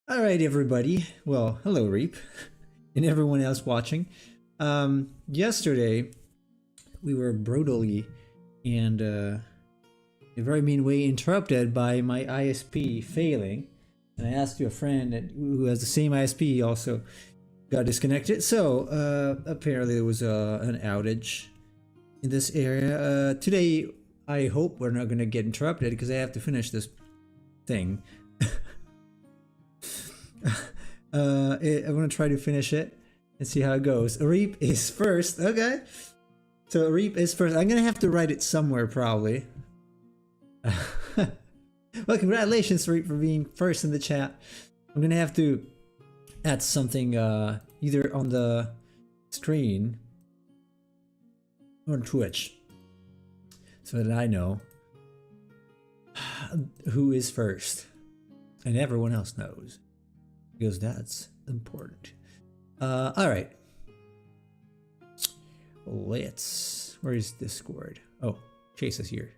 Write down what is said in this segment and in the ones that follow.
All right, everybody. Well, hello, Reap, and everyone else watching. Yesterday, we were brutally and in a very mean way interrupted by my ISP failing. And I asked a friend who has the same ISP also got disconnected. So apparently there was an outage in this area. Today, I hope we're not going to get interrupted because I have to finish this thing. I'm gonna try to finish it and see how it goes. Reap is first. Okay, so Reap is first. I'm gonna have to write it somewhere probably. Well, congratulations, Reap, for being first in the chat. I'm gonna have to add something either on the screen or on Twitch so that I know who is first and everyone else knows. Because that's important. All right. Where is Discord? Oh, Chase is here.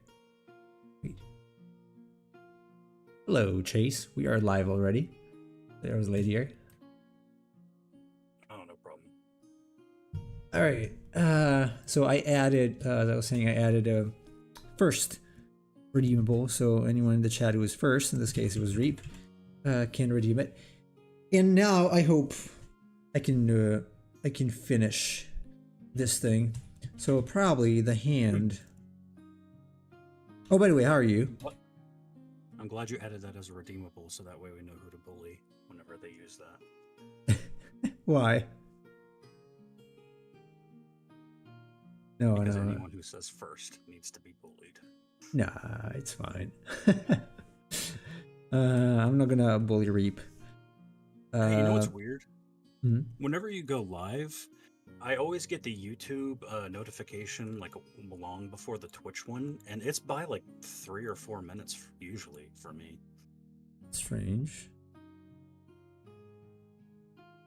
Wait. Hello, Chase. We are live already. There was a lady here. Oh, no problem. All right. So I added, as I was saying, I added a first redeemable. So anyone in the chat who was first, in this case it was Reap, can redeem it. And now I hope I can finish this thing. So probably the hand. Oh, by the way, how are you? What? I'm glad you added that as a redeemable, so that way we know who to bully whenever they use that. Why? No, because no. anyone who says first needs to be bullied. Nah, it's fine. I'm not gonna bully Reap. Hey, you know what's weird? Hmm? Whenever you go live, I always get the YouTube notification like long before the Twitch one, and it's by like 3 or 4 minutes usually for me. Strange.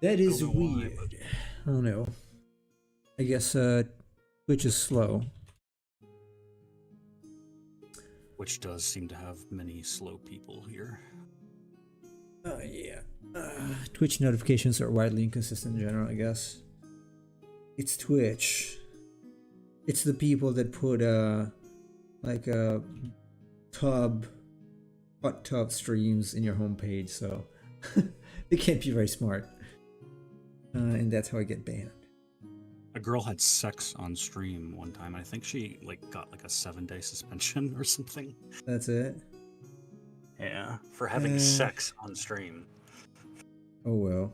That is weird. Why, I don't know. I guess Twitch is slow. Which does seem to have many slow people here. Oh yeah. Twitch notifications are widely inconsistent in general, I guess. It's Twitch. It's the people that put like a hot tub streams in your homepage, so they can't be very smart. And that's how I get banned. A girl had sex on stream one time. I think she got like a 7-day suspension or something. That's it? Yeah, for having sex on stream. Oh well.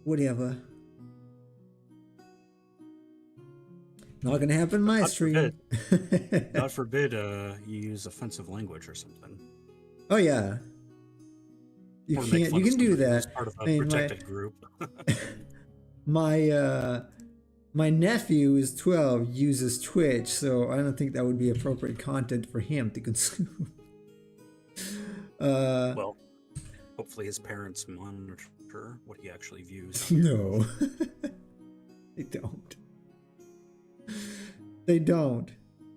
Whatever. Not gonna happen in my stream. God forbid you use offensive language or something. Oh yeah. You can't. You can do that. Part of a protected group. My nephew is 12, uses Twitch, so I don't think that would be appropriate content for him to consume. Well, hopefully his parents monitor what he actually views. No, they don't. They don't.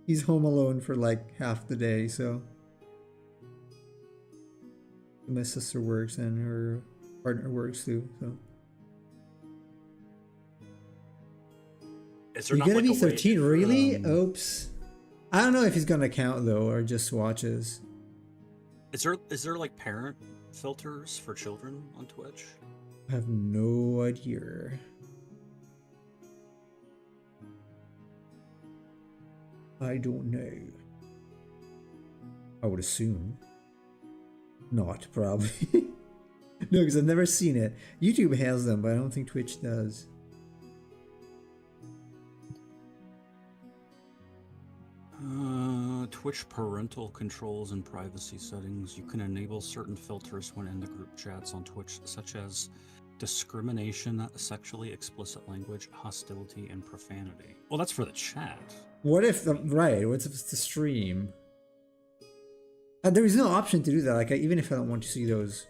He's home alone for like half the day, so my sister works and her partner works too. So you're gonna be 13, really? Oops. I don't know if he's gonna count though, or just watches. Is there like parent filters for children on Twitch? I have no idea. I don't know. I would assume. Not, probably. No, because I've never seen it. YouTube has them, but I don't think Twitch does. Twitch parental controls and privacy settings. You can enable certain filters when in the group chats on Twitch, such as discrimination, sexually explicit language, hostility, and profanity. Well, that's for the chat. What if right? What if it's the stream? There is no option to do that. Like, even if I don't want to see those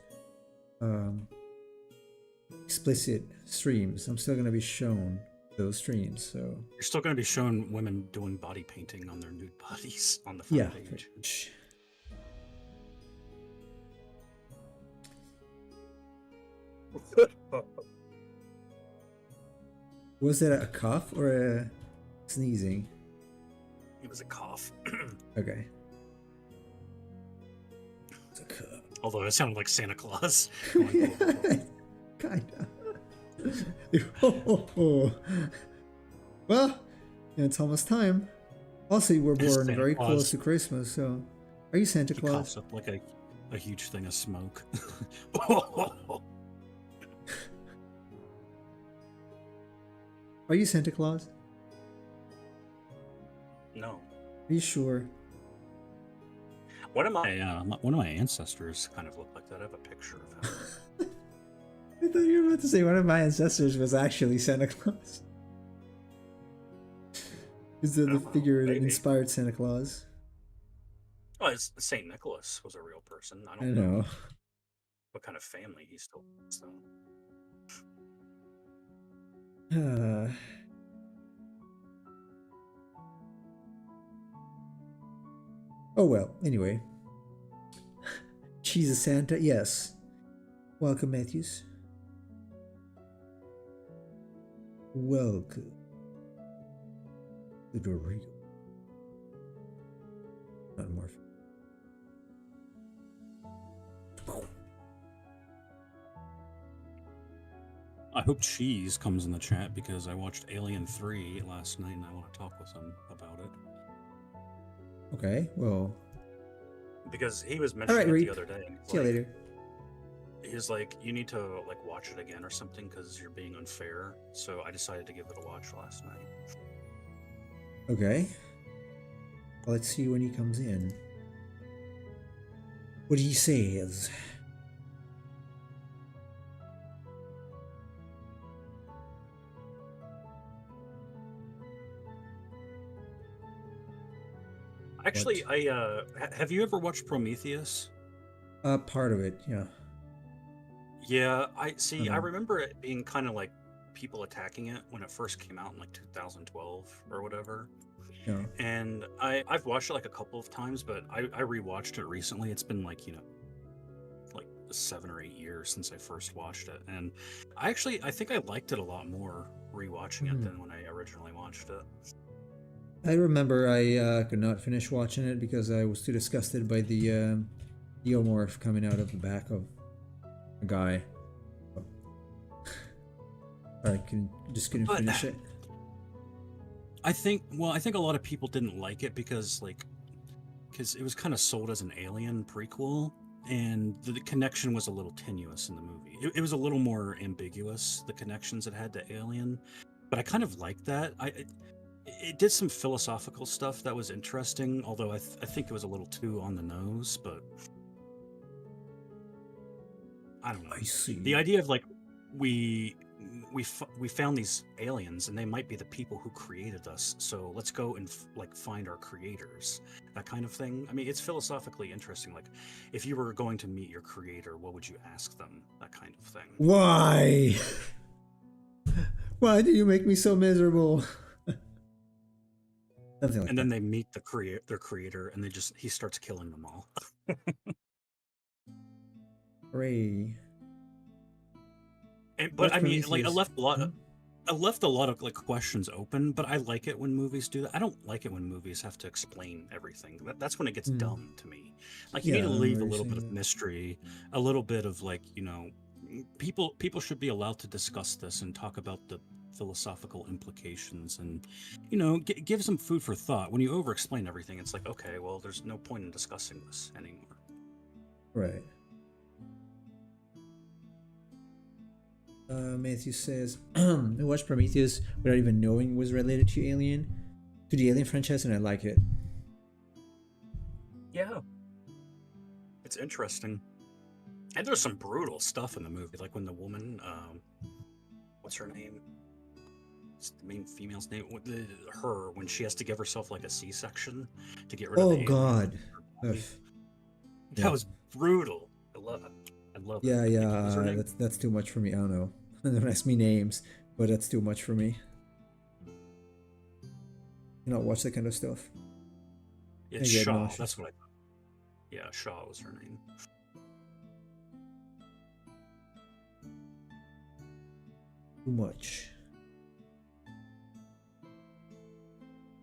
explicit streams, I'm still gonna be shown those streams. So you're still going to be shown women doing body painting on their nude bodies on the front page. Was that a cough or a sneezing? It was a cough. Okay. It's a cough. Although it sounded like Santa Claus. Kinda. Well, it's almost time. Also, you were born Santa very Claus. close to Christmas, so are you Santa He Claus? coughs up like a huge thing of smoke. Are you Santa Claus? No. Are you sure? One of my ancestors kind of looked like that. I have a picture of him. I thought you were about to say one of my ancestors was actually Santa Claus. Is the figure that maybe. inspired Santa Claus? Oh, it's Saint Nicholas was a real person. I I don't know. what kind of family he still was, though. Oh well, anyway. She's a Santa, yes. Welcome, Matthews. Welcome to the real. Not more. I hope Cheese comes in the chat because I watched Alien 3 last night and I want to talk with him about it. Okay, well. Because he was mentioning it the other day. See you later. He's like, you need to like watch it again or something because you're being unfair. So I decided to give it a watch last night. Okay. Well, let's see when he comes in. What he says. Actually, have you ever watched Prometheus? Part of it, yeah. Yeah, I remember it being kind of like people attacking it when it first came out in like 2012 or whatever. Yeah. And I've watched it like a couple of times, but I rewatched it recently. It's been like, like 7 or 8 years since I first watched it. And I think I liked it a lot more rewatching it than when I originally watched it. I remember I could not finish watching it because I was too disgusted by the geomorph coming out of the back of a guy. I just couldn't finish it. I think a lot of people didn't like it because it was kind of sold as an Alien prequel, and the connection was a little tenuous in the movie. It was a little more ambiguous, the connections it had to Alien, but I kind of liked that. It did some philosophical stuff that was interesting, although I think it was a little too on the nose, but I don't know. I see. The idea of like we found these aliens and they might be the people who created us, so let's go and like find our creators, that kind of thing. I mean, it's philosophically interesting. Like, if you were going to meet your creator, what would you ask them? That kind of thing. Why? Why do you make me so miserable? Something like and then they meet their creator, and he starts killing them all. Hooray. But I mean, like, I left a lot of like questions open, but I like it when movies do that. I don't like it when movies have to explain everything. That's when it gets dumb to me. Like, you need to leave a little bit of mystery, a little bit of like, people should be allowed to discuss this and talk about the philosophical implications, and give some food for thought. When you over explain everything, it's like, okay, well, there's no point in discussing this anymore. Right. Matthew says, I watched Prometheus without even knowing it was related to the Alien franchise, and I like it. Yeah. It's interesting. And there's some brutal stuff in the movie, like when the woman, what's her name? It's the main female's name. When she has to give herself like a C-section to get rid of the alien. God. That was brutal. I love it. Yeah. That's too much for me. I don't know. Don't ask me names, but that's too much for me. You not watch that kind of stuff. It's Shaw. That's what I thought. Yeah, Shaw was her name. Too much.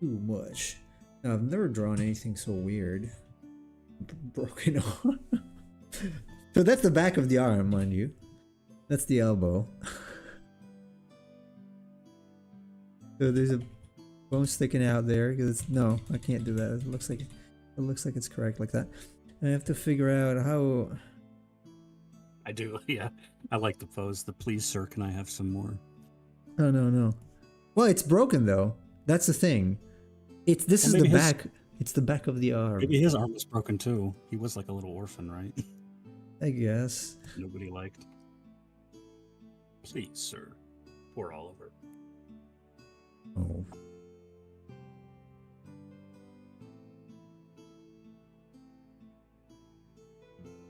Too much. Now, I've never drawn anything so weird. Broken arm. So that's the back of the arm, mind you. That's the elbow. So there's a bone sticking out there. No, I can't do that. It looks like it's correct like that. I have to figure out how. I do, yeah. I like the pose. The please, sir, can I have some more? Oh no. Well, it's broken though. That's the thing. This is the back. It's the back of the arm. Maybe his arm was broken too. He was like a little orphan, right? I guess. Nobody liked. Please, sir. Poor Oliver. Oh.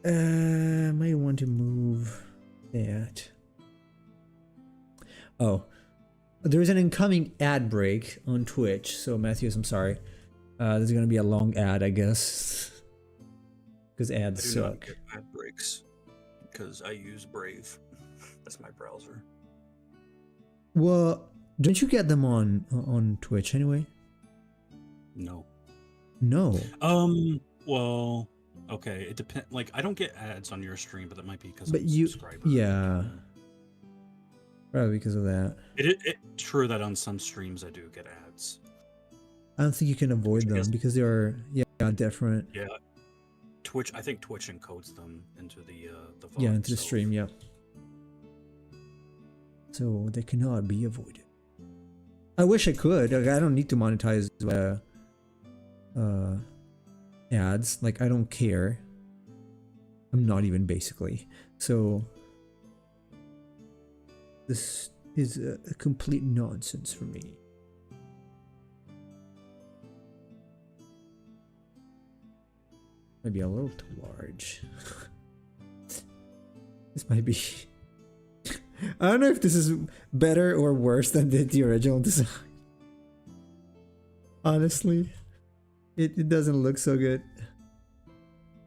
I might want to move that. Oh. There's an incoming ad break on Twitch, so Matthews, I'm sorry. There's gonna be a long ad, I guess. Because ads I do suck. not get ad breaks because I use Brave. That's my browser. Well, don't you get them on Twitch anyway? No. No. Well, okay. It depends. Like, I don't get ads on your stream, but that might be because But I'm a you, subscriber. yeah. Probably because of that. It's true that on some streams I do get ads. I don't think you can avoid them because they are different. Yeah. Twitch, I think Twitch encodes them into the VOD Yeah, into the itself. stream, yeah. So they cannot be avoided. I wish I could. Like, I don't need to monetize ads. Like, I don't care. I'm not even basically. So this is a complete nonsense for me. Maybe a little too large. This might be. I don't know if this is better or worse than the original design. Honestly, it doesn't look so good.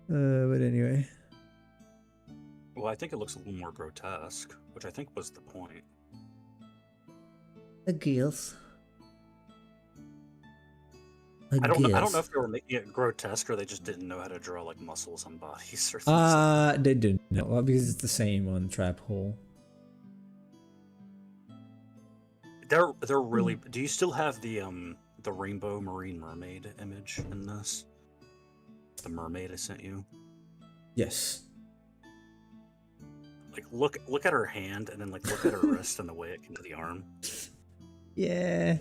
But anyway. Well, I think it looks a little more grotesque, which I think was the point. I guess. I don't know if they were making it grotesque or they just didn't know how to draw like muscles on bodies or something. They didn't know. Well, because it's the same on Trap Hole. They're really. Do you still have the rainbow marine mermaid image in this? The mermaid I sent you. Yes. Like look at her hand and then like look at her wrist and the way it can do the arm. Yeah.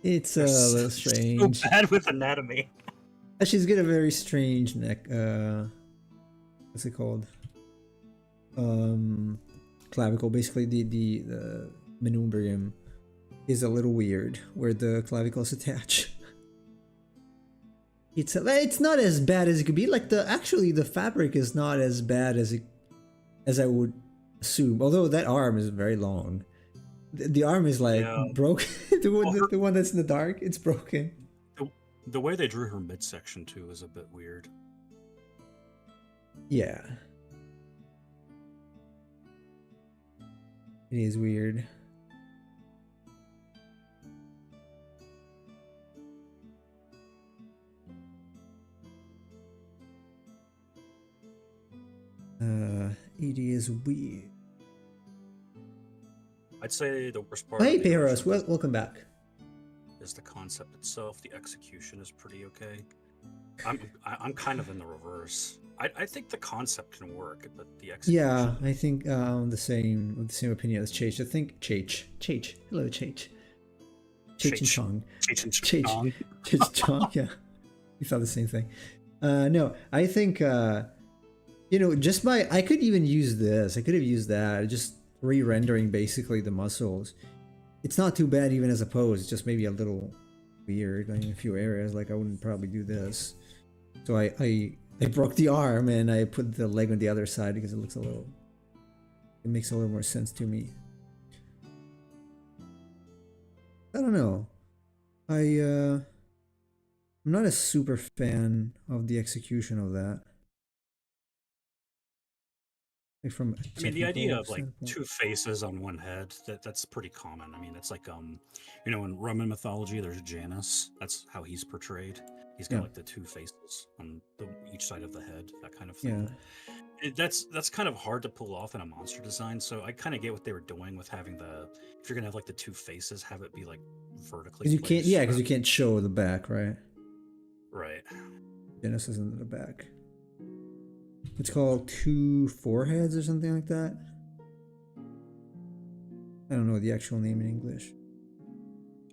It's a little strange. So bad with anatomy. She's got a very strange neck. What's it called? Clavicle. Basically, the manubrium is a little weird where the clavicles attach. It's not as bad as it could be. Like the fabric is not as bad as I would assume. Although that arm is very long. The arm is like broken. the one that's in the dark, it's broken. The way they drew her midsection too is a bit weird. Yeah. It is weird. It is weird. I'd say the worst part. Hey, Peros, welcome back. Is the concept itself. The execution is pretty okay. I'm kind of in the reverse. I think the concept can work, but the execution. Yeah, I think the same opinion as Chach. I think Chach. Hello, Chach. Chach and Chong. Chach and Chong. Chach and Chong. Yeah, we thought the same thing. No, I think just I could even use this. I could have used that. Just re-rendering basically the muscles. It's not too bad even as a pose. It's just maybe a little weird in a few areas. Like I wouldn't probably do this. So I broke the arm and I put the leg on the other side because it makes a little more sense to me. I don't know. I'm not a super fan of the execution of that. Like from a I mean, the idea technical of like standpoint. two faces on one head, that's pretty common. I mean, it's like in Roman mythology, there's Janus. That's how he's portrayed. He's got Yeah, like the two faces on each side of the head, that kind of yeah. thing. That's kind of hard to pull off in a monster design. So I kind of get what they were doing with having if you're gonna have like the two faces, have it be like vertically Because you can't, yeah, placed. because you can't show the back, right? Right. Genesis in the back. It's called two foreheads or something like that. I don't know the actual name in English.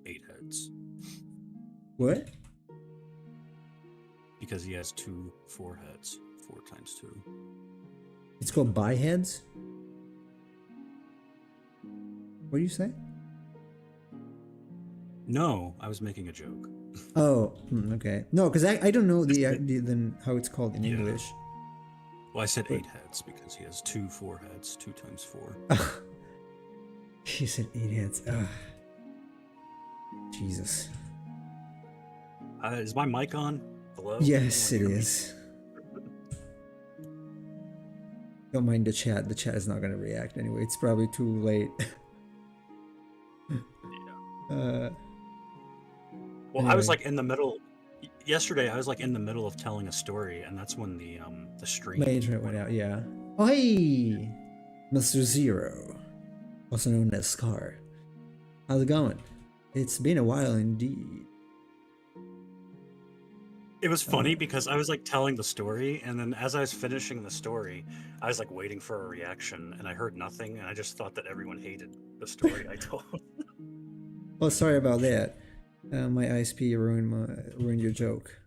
8 heads. What? Because he has two foreheads. 4 times 2. It's called biheads? What do you say? No, I was making a joke. Oh, okay. No, because I don't know the how it's called in Yeah. English. Well, I said 8 heads because he has 2 foreheads. 2 times 4. She said 8 heads. Ugh. Jesus. Is my mic on? Hello? Yes, it Anyone hear me? is. Don't mind the chat. The chat is not going to react anyway. It's probably too late. Well, I was anyway. like in the middle. Yesterday, I was like in the middle of telling a story, and that's when the stream. My internet went out, yeah. Oh, hey! Mr. Zero, also known as Scar. How's it going? It's been a while indeed. It was funny because I was like telling the story, and then as I was finishing the story, I was like waiting for a reaction, and I heard nothing, and I just thought that everyone hated the story I told. Oh, sorry about that. My ISP ruined your joke.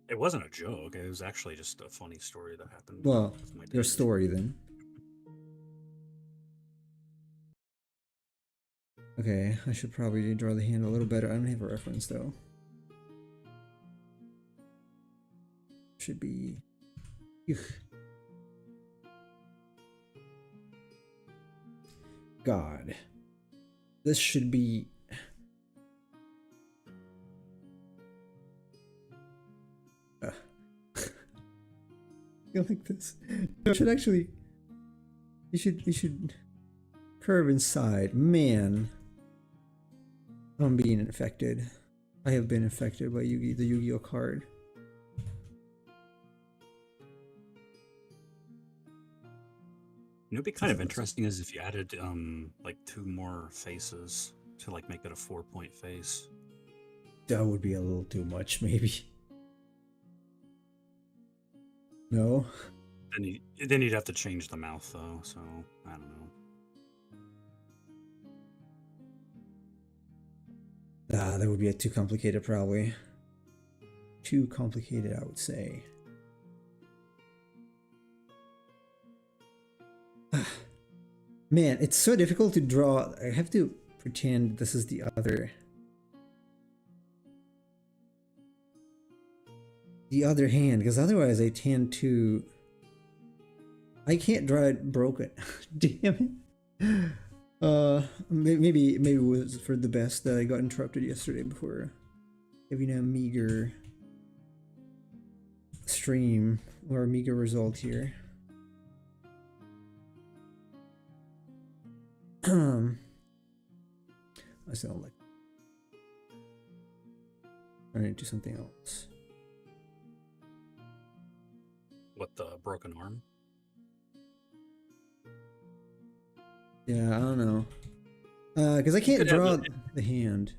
It wasn't a joke. It was actually just a funny story that happened. Well, with my your dad. story then. Okay, I should probably draw the hand a little better. I don't have a reference though. Should be. Ugh. God. This should be. You like this? You should actually. You should curve inside. Man. I'm being infected. I have been infected by the Yu-Gi-Oh card. You know, it'd be kind of interesting is if you added like 2 more faces to like make it a 4-point face. That would be a little too much, maybe. No. Then you'd have to change the mouth though, so I don't know. That would be too complicated, probably. Too complicated, I would say. Man, it's so difficult to draw. I have to pretend this is the other hand, because otherwise I tend to. I can't draw it broken. Damn it. Maybe it was for the best that I got interrupted yesterday before having a meager stream or a meager result here. I sound like I need to do something else. What, the broken arm? Yeah, I don't know. Because I can't draw the hand.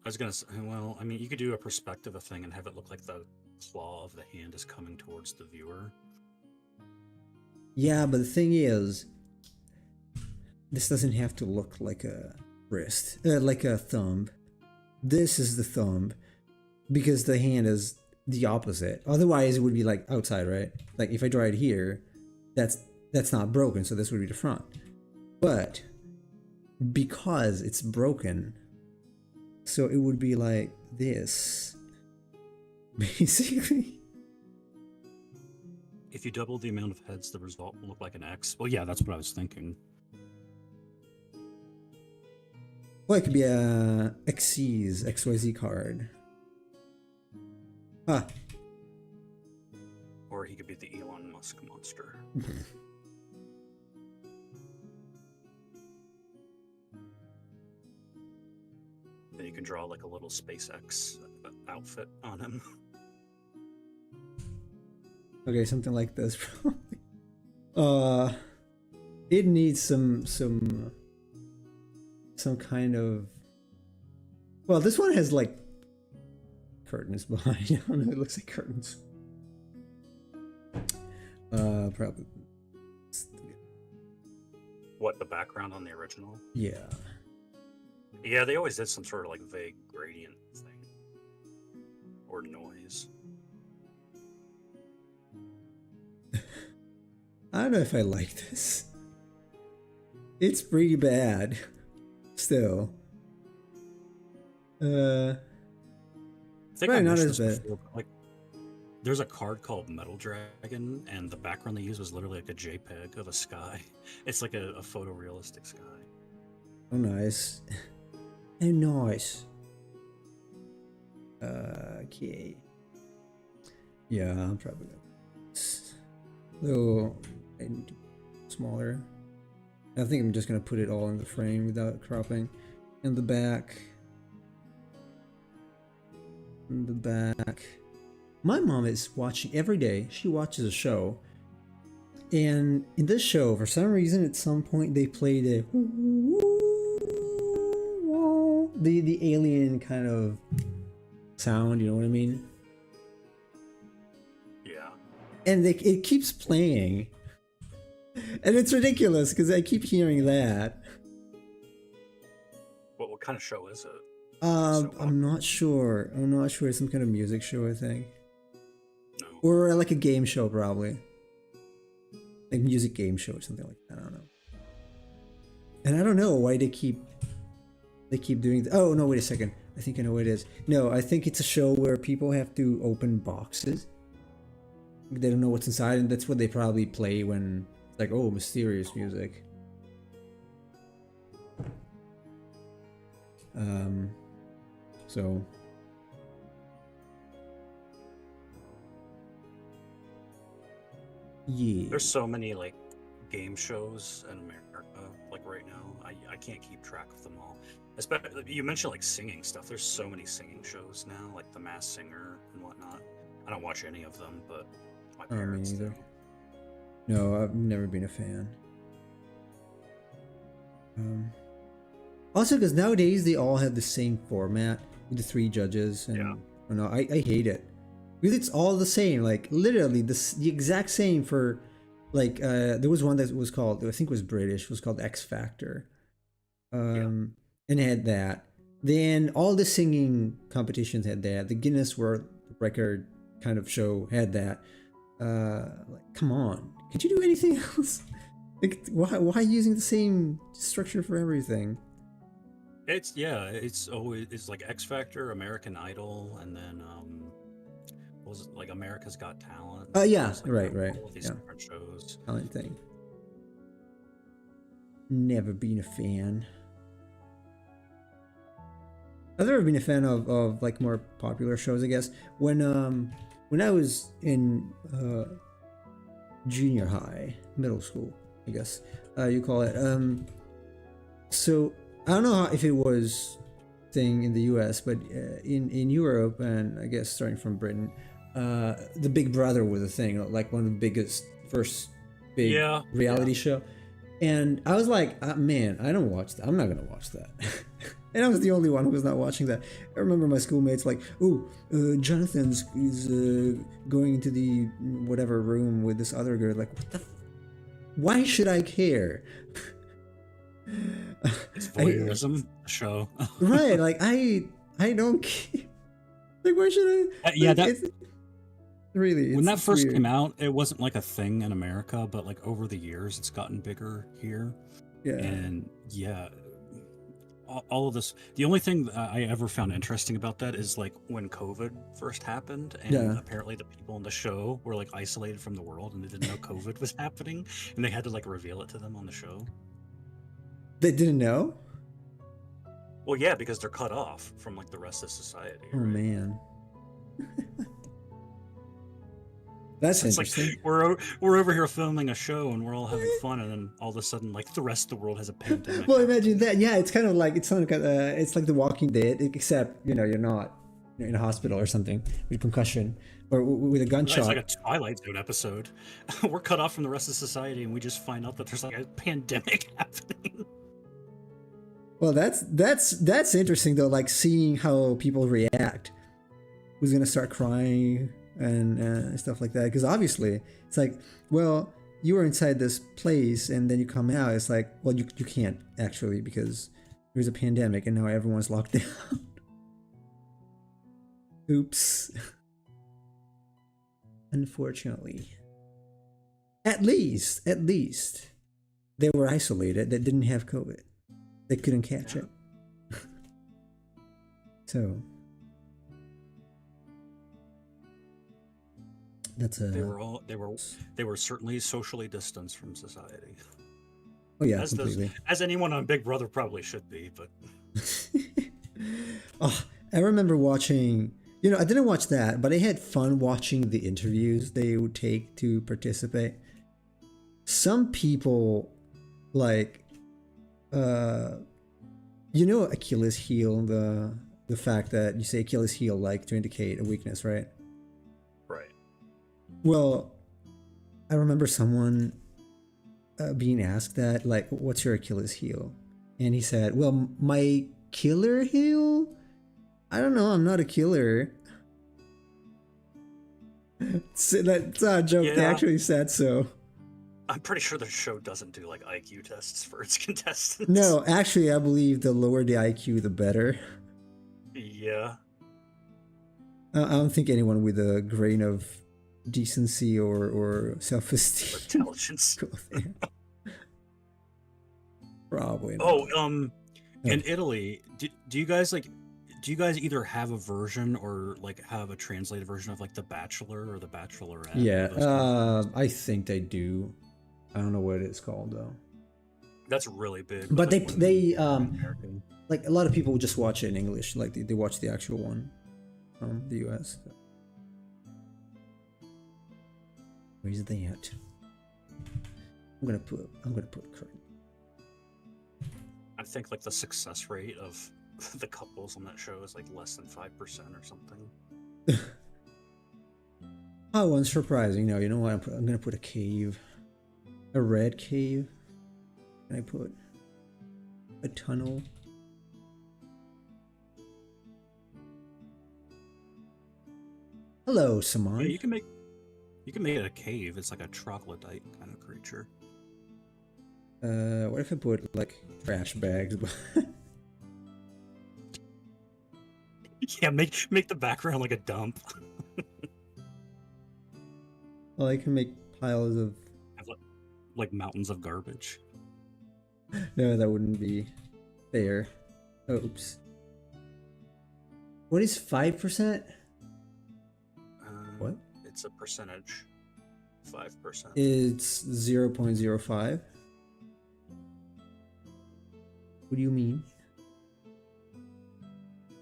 I was gonna say, well, I mean, you could do a perspective of thing and have it look like the claw of the hand is coming towards the viewer. Yeah, but the thing is, this doesn't have to look like a wrist, like a thumb. This is the thumb, because the hand is the opposite. Otherwise, it would be like outside, right? Like if I draw it here, that's not broken, so this would be the front. But because it's broken, so it would be like this, basically. If you double the amount of heads, the result will look like an X. Well, yeah, that's what I was thinking. Well, it could be a XYZ card. Ah. Or he could be the Elon Musk monster. Then you can draw like a little SpaceX outfit on him. Okay, something like this. It needs some kind of. Well, this one has like curtains behind. I don't know. It looks like curtains. Probably. What, the background on the original? Yeah. Yeah, they always did some sort of like vague gradient thing. Or noise. I don't know if I like this. It's pretty bad. Still. I think Right, I not mentioned as this bad. before, but, like, there's a card called Metal Dragon, and the background they use was literally like a JPEG of a sky. It's like a photorealistic sky. Oh, nice. Oh, nice. Okay. Yeah, I'm probably gonna. Though, I need to smaller. I think I'm just gonna put it all in the frame without cropping. In the back. In the back. My mom is watching every day. She watches a show. And in this show, for some reason, at some point, they play the alien kind of sound, you know what I mean? Yeah. And it keeps playing. And it's ridiculous because I keep hearing that. What kind of show is it? I'm not sure. I'm not sure. It's some kind of music show, I think. No. Or like a game show, probably. Like music game show or something like that. I don't know. And I don't know why they keep doing. Oh no! Wait a second. I think I know what it is. No, I think it's a show where people have to open boxes. They don't know what's inside, and that's what they probably play when it's like, oh, mysterious music. So. Yeah. There's so many like game shows in America, like right now. I can't keep track of them all. Especially, you mentioned like singing stuff. There's so many singing shows now, like The Masked Singer and whatnot. I don't watch any of them, but my parents Me neither. do. No, I've never been a fan. Also, because nowadays they all have the same format with the 3 judges, and Yeah. I don't know, I hate it because it's all the same, like literally the exact same for like there was one that was called, I think it was British, was called X Factor, and it had that. Then all the singing competitions had that. The Guinness World Record kind of show had that. Like, come on, could you do anything else? Like, why using the same structure for everything? It's always, it's like X Factor, American Idol, and then what was it, like America's Got Talent? Yeah, It's like right. all these Yeah, different shows. talent thing. Never been a fan. I've never been a fan of like more popular shows, I guess. When I was in junior high, middle school, I guess you call it. So I don't know if it was thing in the U.S., but in Europe, and I guess starting from Britain, the Big Brother was a thing, like one of the biggest first big reality show. And I was like, man, I don't watch that. I'm not gonna watch that. And I was the only one who was not watching that. I remember my schoolmates like, oh, Jonathan is going into the whatever room with this other girl. Like, what the? Why should I care? It's voyeurism show. Right, like I don't care. Like, why should I? Yeah, like, really. When that first weird. came out, it wasn't like a thing in America, but like over the years, it's gotten bigger here. Yeah. And all of this. The only thing that I ever found interesting about that is like when COVID first happened, and apparently the people in the show were like isolated from the world, and they didn't know COVID was happening, and they had to like reveal it to them on the show. They didn't know? Well, yeah, because they're cut off from like the rest of society. Oh right? man. That's It's like interesting. we're over here filming a show and we're all having fun, and then all of a sudden, like the rest of the world has a pandemic. Well, imagine that. Yeah, it's kind of like it's like The Walking Dead, except you're not in a hospital or something with concussion or with a It's gunshot. like a Twilight Zone episode. We're cut off from the rest of society, and we just find out that there's like a pandemic happening. Well, that's interesting though. Like seeing how people react. Who's gonna start crying and stuff like that? Because obviously, it's like, well, you were inside this place and then you come out. It's like, well, you can't actually because there's a pandemic and now everyone's locked down. Oops. Unfortunately. At least they were isolated. They didn't have COVID. They couldn't catch it. So that's a. They were certainly socially distanced from society. Oh yeah, completely. As anyone on Big Brother probably should be, but. Oh, I remember watching. I didn't watch that, but I had fun watching the interviews they would take to participate. Some people, like, Achilles heel, the fact that you say Achilles heel, like, to indicate a weakness, right? Right. Well, I remember someone being asked that, like, what's your Achilles heel? And he said, well, my killer heel? I don't know, I'm not a killer. That's not a joke, They actually said so. I'm pretty sure the show doesn't do like IQ tests for its contestants. No, actually, I believe the lower the IQ, the better. Yeah. I don't think anyone with a grain of decency or self-esteem. Intelligence. Probably not. Oh, in Italy, do you guys either have a version or like have a translated version of like The Bachelor or The Bachelorette? Yeah, I think they do. I don't know what it's called though. That's really big. But they like a lot of people just watch it in English. Like they watch the actual one from the US. So. Where's the at? I'm gonna put current. I think like the success rate of the couples on that show is like less than 5% or something. Oh, unsurprising. No, you know what? I'm gonna put a cave, a red cave. Can I put a tunnel? Hello, Saman. Yeah, you can make it a cave. It's like a troglodyte kind of creature. What if I put like trash bags? Yeah, make the background like a dump. Well, I can make piles of like mountains of garbage. No, that wouldn't be fair. Oops. What is 5%? What? It's a percentage. 5%. It's 0.05. What do you mean?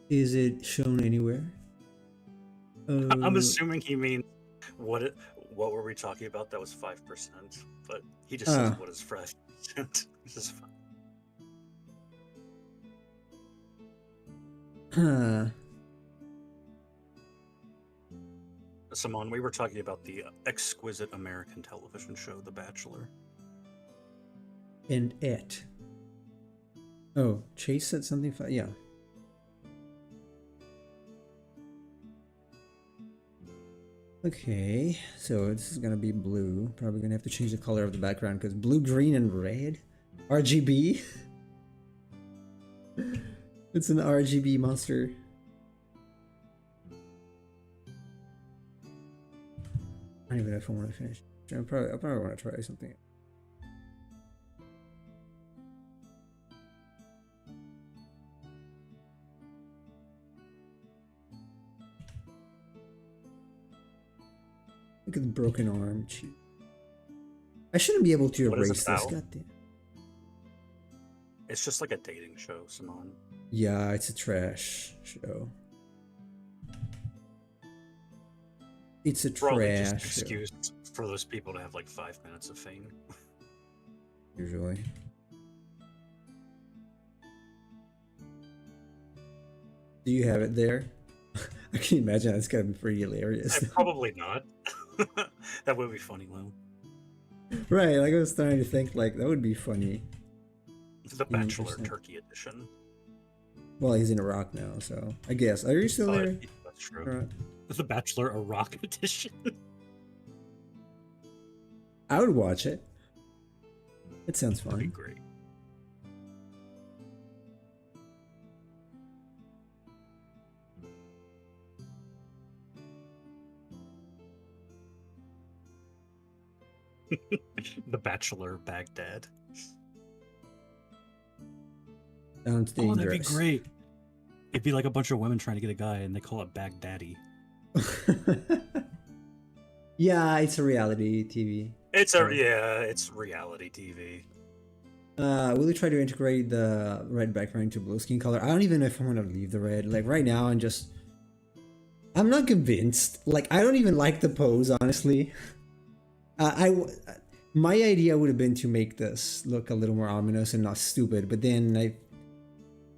Is it shown anywhere? I'm assuming he means what were we talking about? That was 5%, but he just says what is 5%, which is fine. Huh. Simon, we were talking about the exquisite American television show, The Bachelor. And it. Oh, Chase said something. Yeah. Okay, so this is gonna be blue. Probably gonna have to change the color of the background because blue, green, and red. RGB. It's an RGB monster. I don't even know if I want to finish. I probably want to try something. Look at the broken arm. I shouldn't be able to erase this. Goddamn. It's just like a dating show, Simon. Yeah, it's a trash show. It's a Probably just an trash show, excuse for those people to have like 5 minutes of fame. usually. Do you have it there? I can imagine that's gotta be pretty hilarious. Probably not. That would be funny, though. Right, like I was trying to think, like, that would be funny. The And Bachelor interesting. Turkey Edition. Well, he's in Iraq now, so I guess. Are you still there? That's true. Alright. The Bachelor Iraq Edition. I would watch it. It sounds That'd be fun. great. The Bachelor Baghdad. Sounds Oh, dangerous. that'd be great. It'd be like a bunch of women trying to get a guy, and they call it Baghdaddy. Yeah, it's a reality TV. It's reality TV. Will you try to integrate the red background into blue skin color? I don't even know if I'm gonna leave the red. Like right now, I'm not convinced. Like I don't even like the pose, honestly. My idea would have been to make this look a little more ominous and not stupid, but then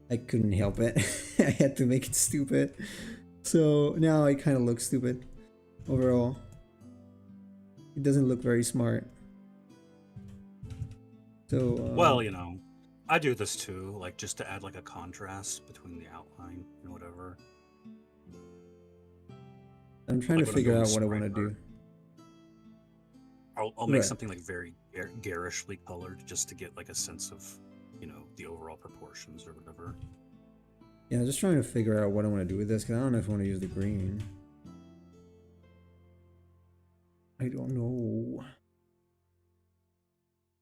I couldn't help it. I had to make it stupid. So now it kind of looks stupid overall. It doesn't look very smart. So Well, I do this too, like just to add like a contrast between the outline and whatever. I'm trying Like to when I'm figure doing out what I want to spring do. I'll make Right. something like very garishly colored just to get like a sense of, the overall proportions or whatever. Yeah, I'm just trying to figure out what I want to do with this because I don't know if I want to use the green. I don't know.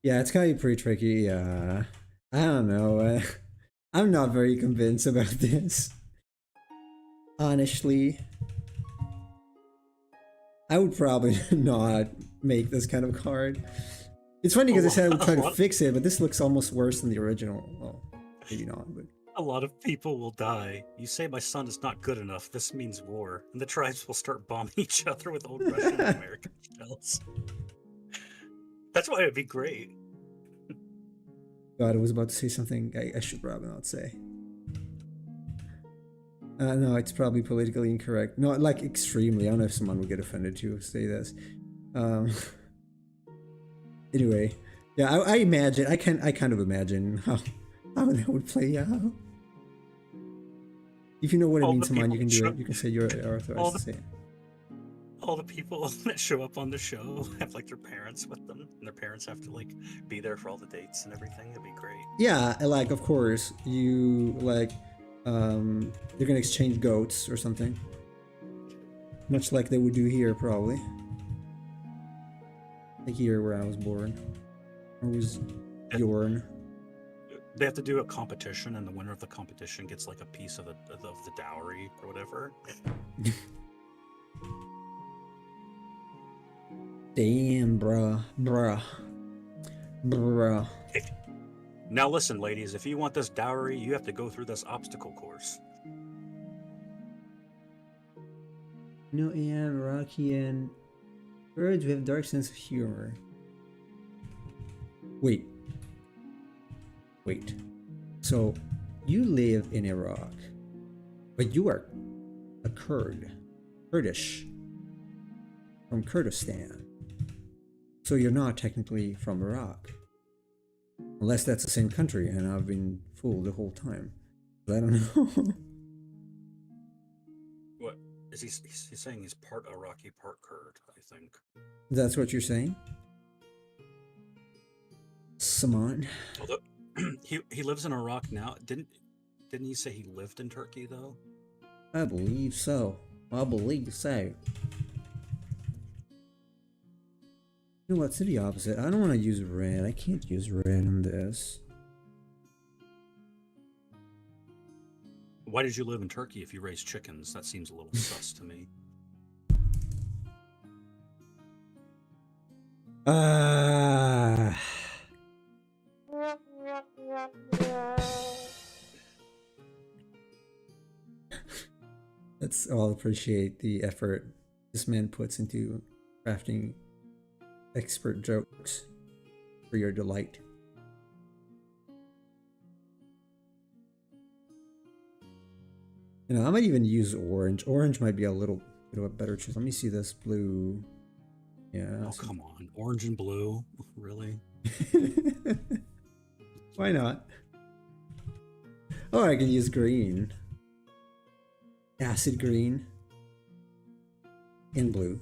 Yeah, it's gonna be pretty tricky. I don't know. I'm not very convinced about this. Honestly, I would probably not make this kind of card. It's funny because I said I would try to fix it, but this looks almost worse than the original. Well, maybe not, but A lot of people will die. You say my son is not good enough, this means war, and the tribes will start bombing each other with old Russian and American shells. That's why it'd be great. God, I was about to say something I should probably not say. No, it's probably politically incorrect. Not like extremely. I don't know if someone would get offended to say this. Anyway, yeah, I imagine. I kind of imagine how that would play out. If you know what it means, someone you can do it. You can say you're authorized to say it. All the people that show up on the show have like their parents with them, and their parents have to like be there for all the dates and everything. It'd be great. Yeah, like of course you like you're gonna exchange goats or something, much like they would do here probably. Like here where I was born, or was Bjorn. They have to do a competition, and the winner of the competition gets like a piece of the dowry or whatever. Damn, bruh. Now listen, ladies, if you want this dowry, you have to go through this obstacle course. No, and Rocky and birds with a dark sense of humor. Wait. So, you live in Iraq, but you are a Kurdish, from Kurdistan. So you're not technically from Iraq. Unless that's the same country, and I've been fooled the whole time. But I don't know. What is he? He's saying he's part Iraqi, part Kurd. I think That's what you're saying? Saman? Although he lives in Iraq now. Didn't he say he lived in Turkey though? I believe so. You know what's the opposite? I don't want to use red. I can't use red on this. Why did you live in Turkey if you raise chickens? That seems a little sus to me. I'll appreciate the effort this man puts into crafting expert jokes for your delight. You know, I might even use orange. Orange might be a little bit of a better choice. Let me see this blue. Yeah. Oh, come on. Orange and blue? Really? Why not? Oh, I can use green. Acid green. And blue.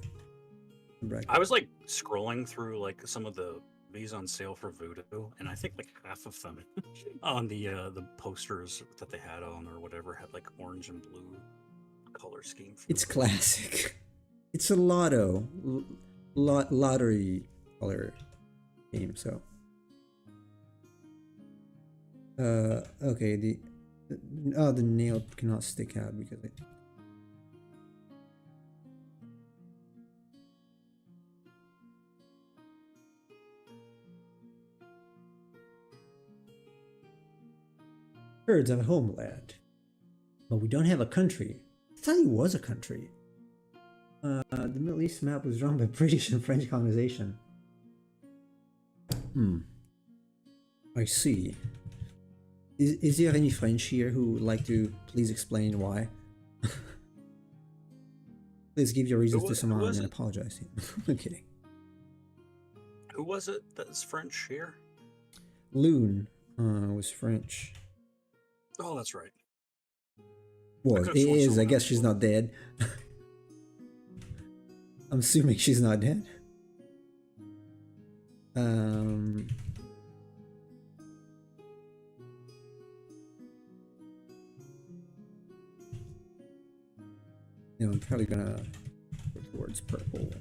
I was like scrolling through like some of these on sale for Voodoo, and I think like half of them on the posters that they had on or whatever had like orange and blue color scheme. It's classic. It's a lottery color game. So, okay. The nail cannot stick out because it. Kurds have a homeland, but we don't have a country. I thought it was a country. The Middle East map was drawn by British and French colonization. I see. Is there any French here who would like to please explain why? Please give your reasons to someone and apologize to him. I'm kidding. Who was it that's French here? Loon was French. Oh, that's right. Well, it is. I guess she's not dead. I'm assuming she's not dead. You know, I'm probably gonna go towards purple.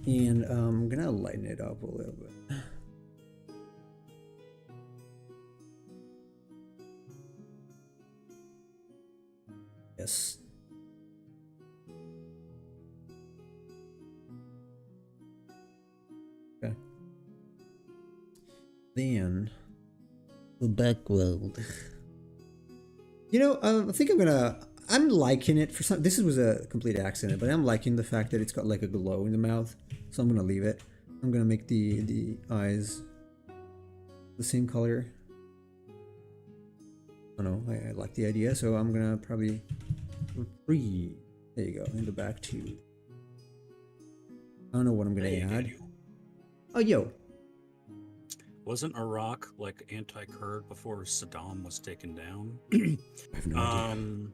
And I'm gonna lighten it up a little bit. Yes. Okay. Then the background. You know, I think I'm liking it for some. This was a complete accident, but I'm liking the fact that it's got like a glow in the mouth. So I'm gonna leave it. I'm gonna make the eyes the same color. I don't know. I like the idea, so I'm gonna probably breathe. There you go. And go back to. I don't know what I'm gonna add. Oh, yo. Wasn't Iraq like anti-Kurd before Saddam was taken down? I have no idea.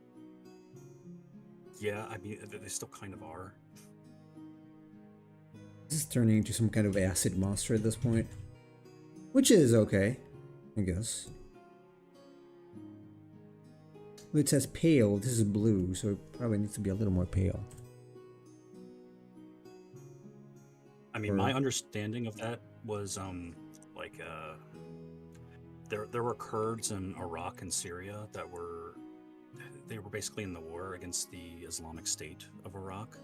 Yeah, I mean they still kind of are. This is turning into some kind of acid monster at this point, which is okay, I guess. It says pale. This is blue, so it probably needs to be a little more pale. I mean, my understanding of that was there were Kurds in Iraq and Syria that were basically in the war against the Islamic State of Iraq,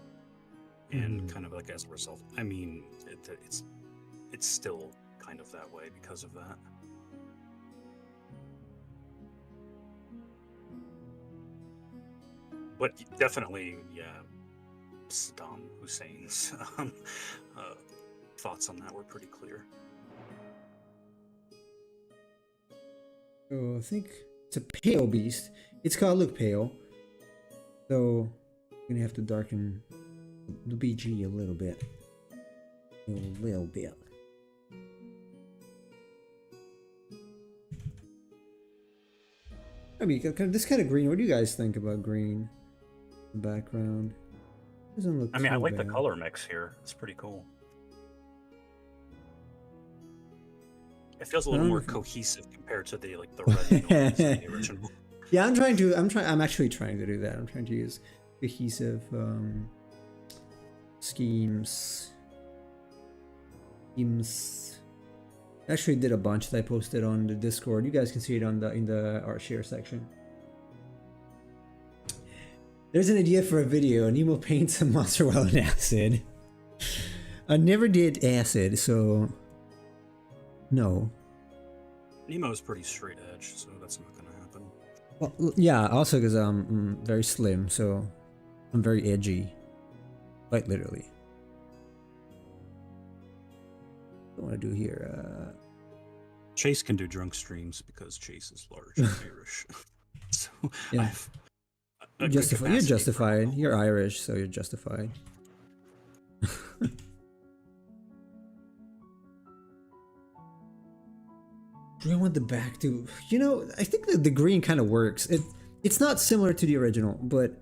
and kind of like as a result, I mean, it's still kind of that way because of that. But definitely, yeah, Saddam Hussein's thoughts on that were pretty clear. So I think it's a pale beast. It's gotta look pale. So I'm gonna have to darken the BG a little bit. A little bit. I mean, this kind of green. What do you guys think about green? The background doesn't look. I mean, I like bad. the color mix here. It's pretty cool. It feels a little more cohesive compared to the red and the original. Yeah, I'm actually trying to do that. I'm trying to use cohesive schemes. I actually did a bunch that I posted on the Discord. You guys can see it in the art share section. There's an idea for a video. Nemo paints a monster while in acid. I never did acid, so no. Nemo's pretty straight edge, so that's not gonna happen. Well, yeah, also because I'm very slim, so I'm very edgy, quite literally. What I want to do here? Chase can do drunk streams because Chase is large and Irish. So I Yeah, have a good justify. You're capacity for justified. alcohol. You're Irish, so you're justified. Do I want the back to? You know, I think that the green kind of works. It's not similar to the original, but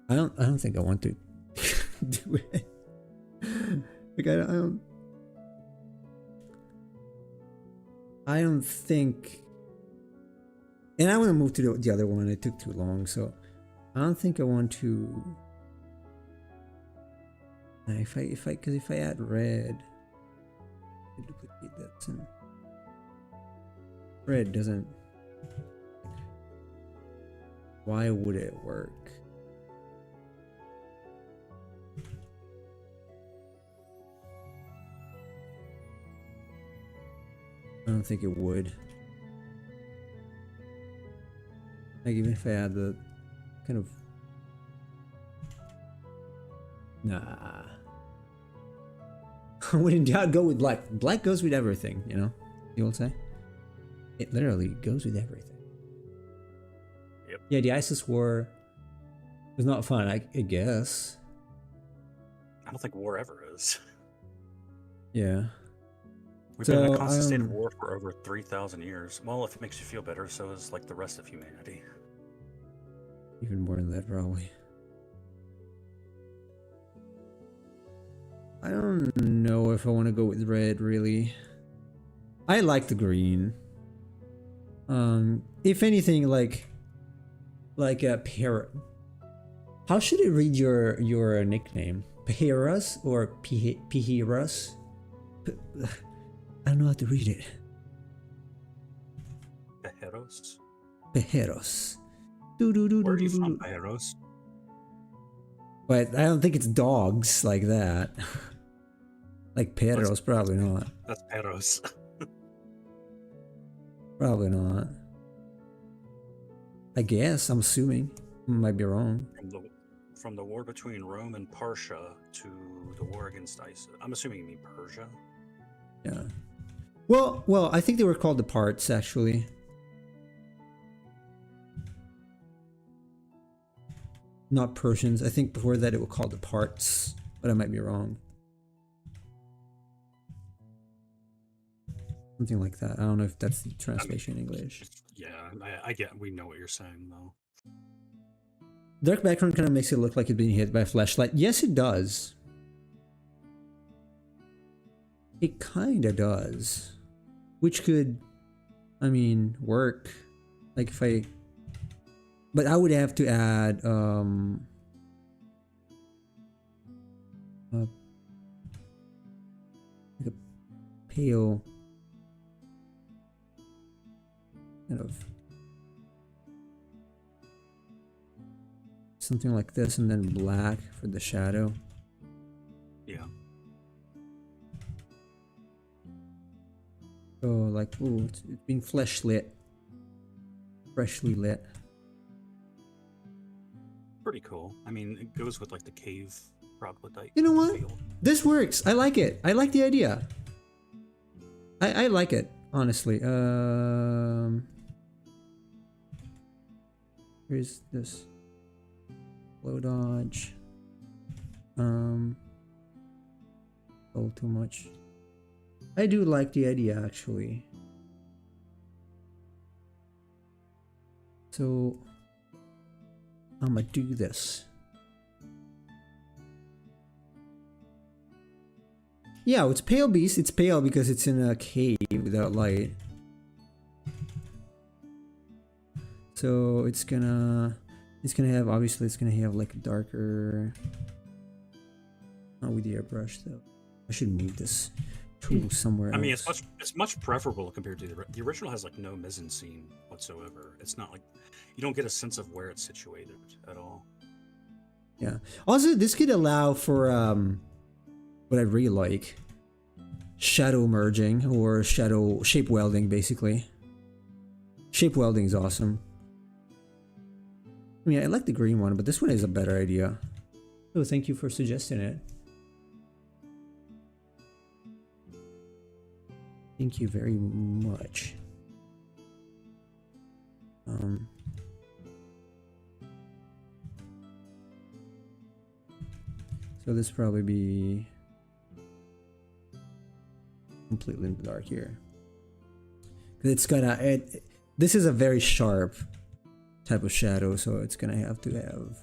I don't think I want to do it. Like I don't think. And I want to move to the other one. It took too long, so I don't think I want to. If I add red, I duplicate that. And red doesn't. Why would it work? I don't think it would. Like even if I add the kind of. Nah. I wouldn't go with black. Black goes with everything, you know? You would say? It literally goes with everything. Yep. Yeah, the ISIS war was not fun, I guess. I don't think war ever is. Yeah. We've been in a constant state of war for over 3,000 years. Well, if it makes you feel better, so is like the rest of humanity. Even more than that, probably. I don't know if I want to go with red, really. I like the green. If anything, like a parrot. How should I read your nickname? Piheras or Piheras? I don't know how to read it. Pajeros? Pajeros. Where are you from, Pajeros? But I don't think it's dogs like that. Like perros, probably not. That's perros. Probably not. I guess, I'm assuming. Might be wrong. From the war between Rome and Persia to the war against ISIS. I'm assuming you mean Persia. Yeah. Well, I think they were called the parts, actually. Not Persians. I think before that it was called the parts, but I might be wrong. Something like that. I don't know if that's the translation in English. Yeah, I get. We know what you're saying, though. Dark background kind of makes it look like it's being hit by a flashlight. Yes, it does. It kind of does. Which could, I mean, work. Like if I... But I would have to add... like a pale... kind of... something like this, and then black for the shadow. Yeah. So like, ooh, it's being freshly lit. Pretty cool. I mean, it goes with like the cave troglodyte. You know what? Field. This works. I like it. I like the idea. I like it, honestly. Here's this. Low dodge. A little too much. I do like the idea, actually. So I'm gonna do this. Yeah, it's pale beast. It's pale because it's in a cave without light. So it's gonna have, obviously it's gonna have like a darker, not with the airbrush though. I should move this tool somewhere else. I mean, it's much preferable compared to the original. Has like no mise-en-scene whatsoever. It's not like you don't get a sense of where it's situated at all. Yeah. Also, this could allow for what I really like, shadow merging or shape welding, basically. Shape welding is awesome. I mean, I like the green one, but this one is a better idea. So thank you for suggesting it. Thank you very much. So this probably be completely in the dark here. It's gonna. This is a very sharp type of shadow, so it's gonna have to have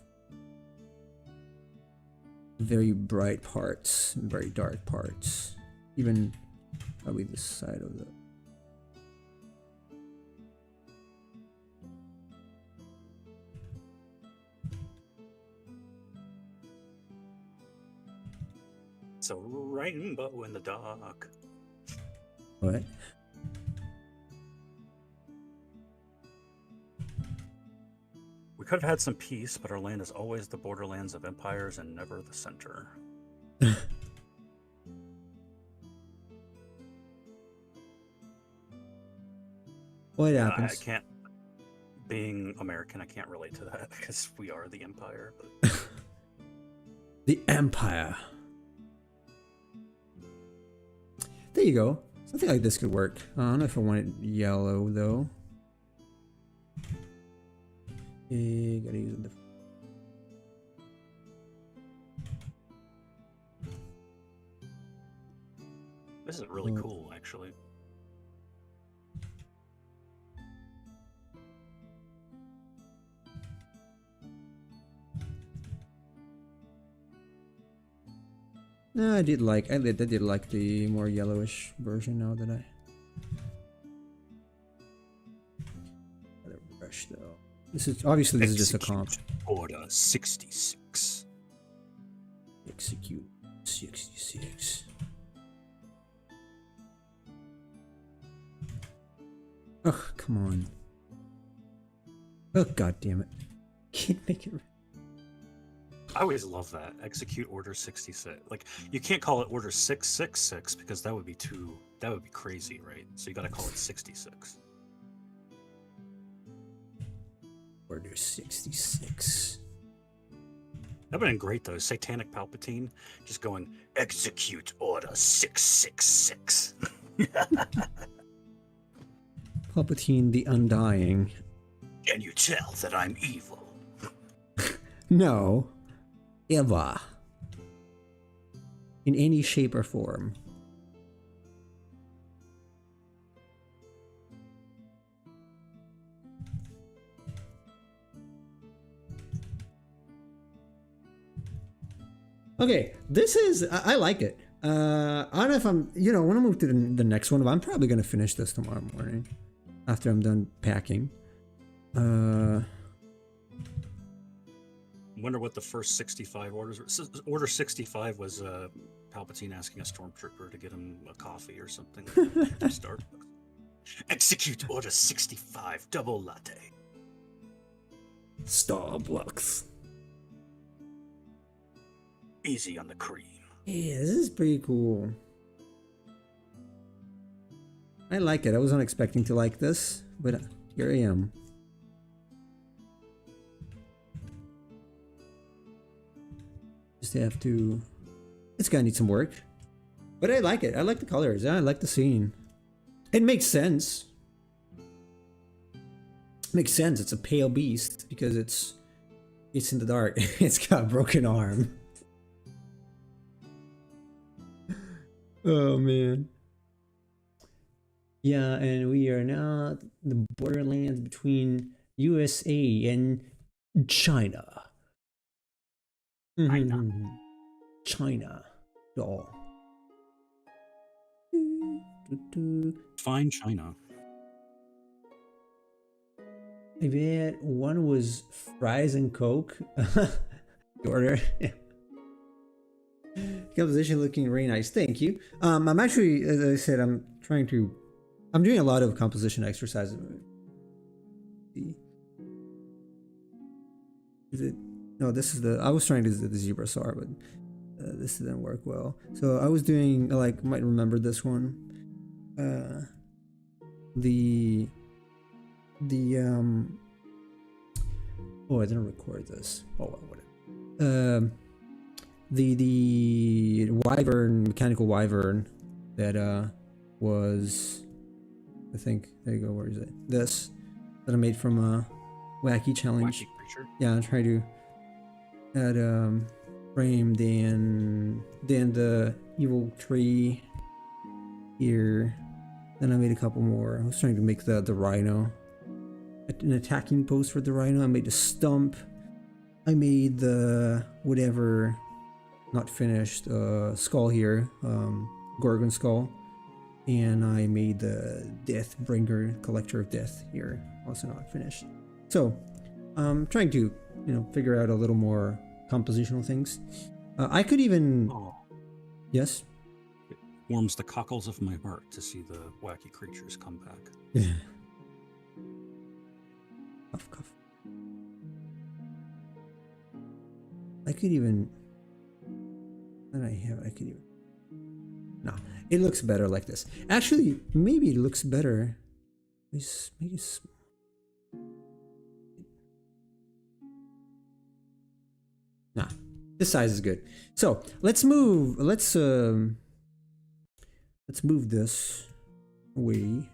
very bright parts, very dark parts. Even probably this side of the. It's a rainbow in the dark. What? We could have had some peace, but our land is always the borderlands of empires and never the center. What happens? I can't. Being American, I can't relate to that because we are the empire. But... The empire. There you go. Something like this could work. I don't know if I want it yellow though. Okay, gotta use it. This is really cool, actually. No, I did like the more yellowish version now that I brush though. This is obviously this is just a comp. Order 66. Execute 66. Oh, come on. Oh, god damn it. Can't make it. I always love that. Execute Order 66. Like, you can't call it Order 666 because that would be crazy, right? So you gotta call it 66. Order 66. That would have been great though. Satanic Palpatine just going, execute Order 666. Palpatine the Undying. Can you tell that I'm evil? No. Ever. In any shape or form. Okay, this is, I like it. I don't know if I'm, when I move to the next one, I'm probably going to finish this tomorrow morning after I'm done packing. Wonder what the first 65 orders were. Order 65 was Palpatine asking a stormtrooper to get him a coffee or something. Starbucks. Execute Order 65 double latte. Starbucks. Easy on the cream. Yeah, this is pretty cool. I like it. I wasn't expecting to like this, but here I am. Just have to. It's gonna need some work, but I like it. I like the colors. I like the scene. It makes sense. Makes sense. It's a pale beast because it's in the dark. It's got a broken arm. Oh man. Yeah, and we are now the borderlands between USA and China. China doll. Fine China. I bet one was fries and Coke. Order. Composition looking very nice. Thank you. I'm actually, as I said, I'm doing a lot of composition exercises. Is it? No, this is I was trying to do the zebra SAR, but this didn't work well. So I was doing, like, might remember this one. Oh, I didn't record this. Oh, well, whatever. The wyvern, mechanical wyvern that was, I think, there you go, where is it? This that I made from a wacky challenge. Wacky creature. Yeah, I'm trying to add frame, then the evil tree here. Then I made a couple more. I was trying to make the rhino, an attacking post for the rhino. I made a stump. I made the whatever, not finished skull here, Gorgon skull, and I made the death bringer, collector of death here, also not finished. So I'm trying to, figure out a little more compositional things. I could even, yes. Warms the cockles of my heart to see the wacky creatures come back. Yeah. Cough, cough. I could even. I could even. No, it looks better like this. Actually, maybe it looks better. Maybe nah, this size is good. So let's move. Let's move this away,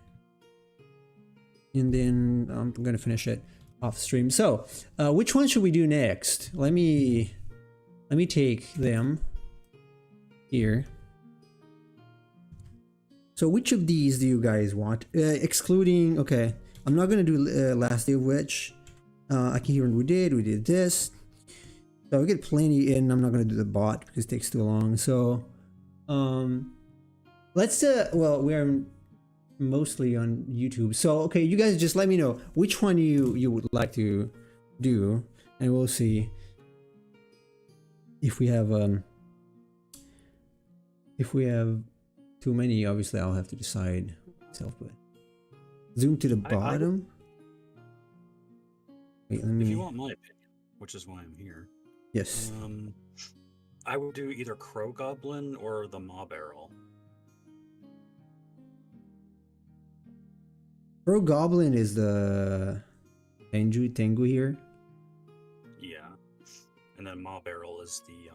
and then I'm gonna finish it off stream. So, which one should we do next? Let me take them here. So, which of these do you guys want? Excluding, okay, I'm not gonna do Last Day of Witch. Akihiro, we did this. So we get plenty in. I'm not gonna do the bot because it takes too long. So, let's well, we're mostly on YouTube. So okay, you guys just let me know which one you would like to do, and we'll see if we have too many. Obviously, I'll have to decide myself. But zoom to the bottom. Wait, let me. If you want my opinion, which is why I'm here. Yes. I would do either Crow Goblin or the Mabarrel. Crow Goblin is the Tengu here. Yeah, and then Mabarrel is the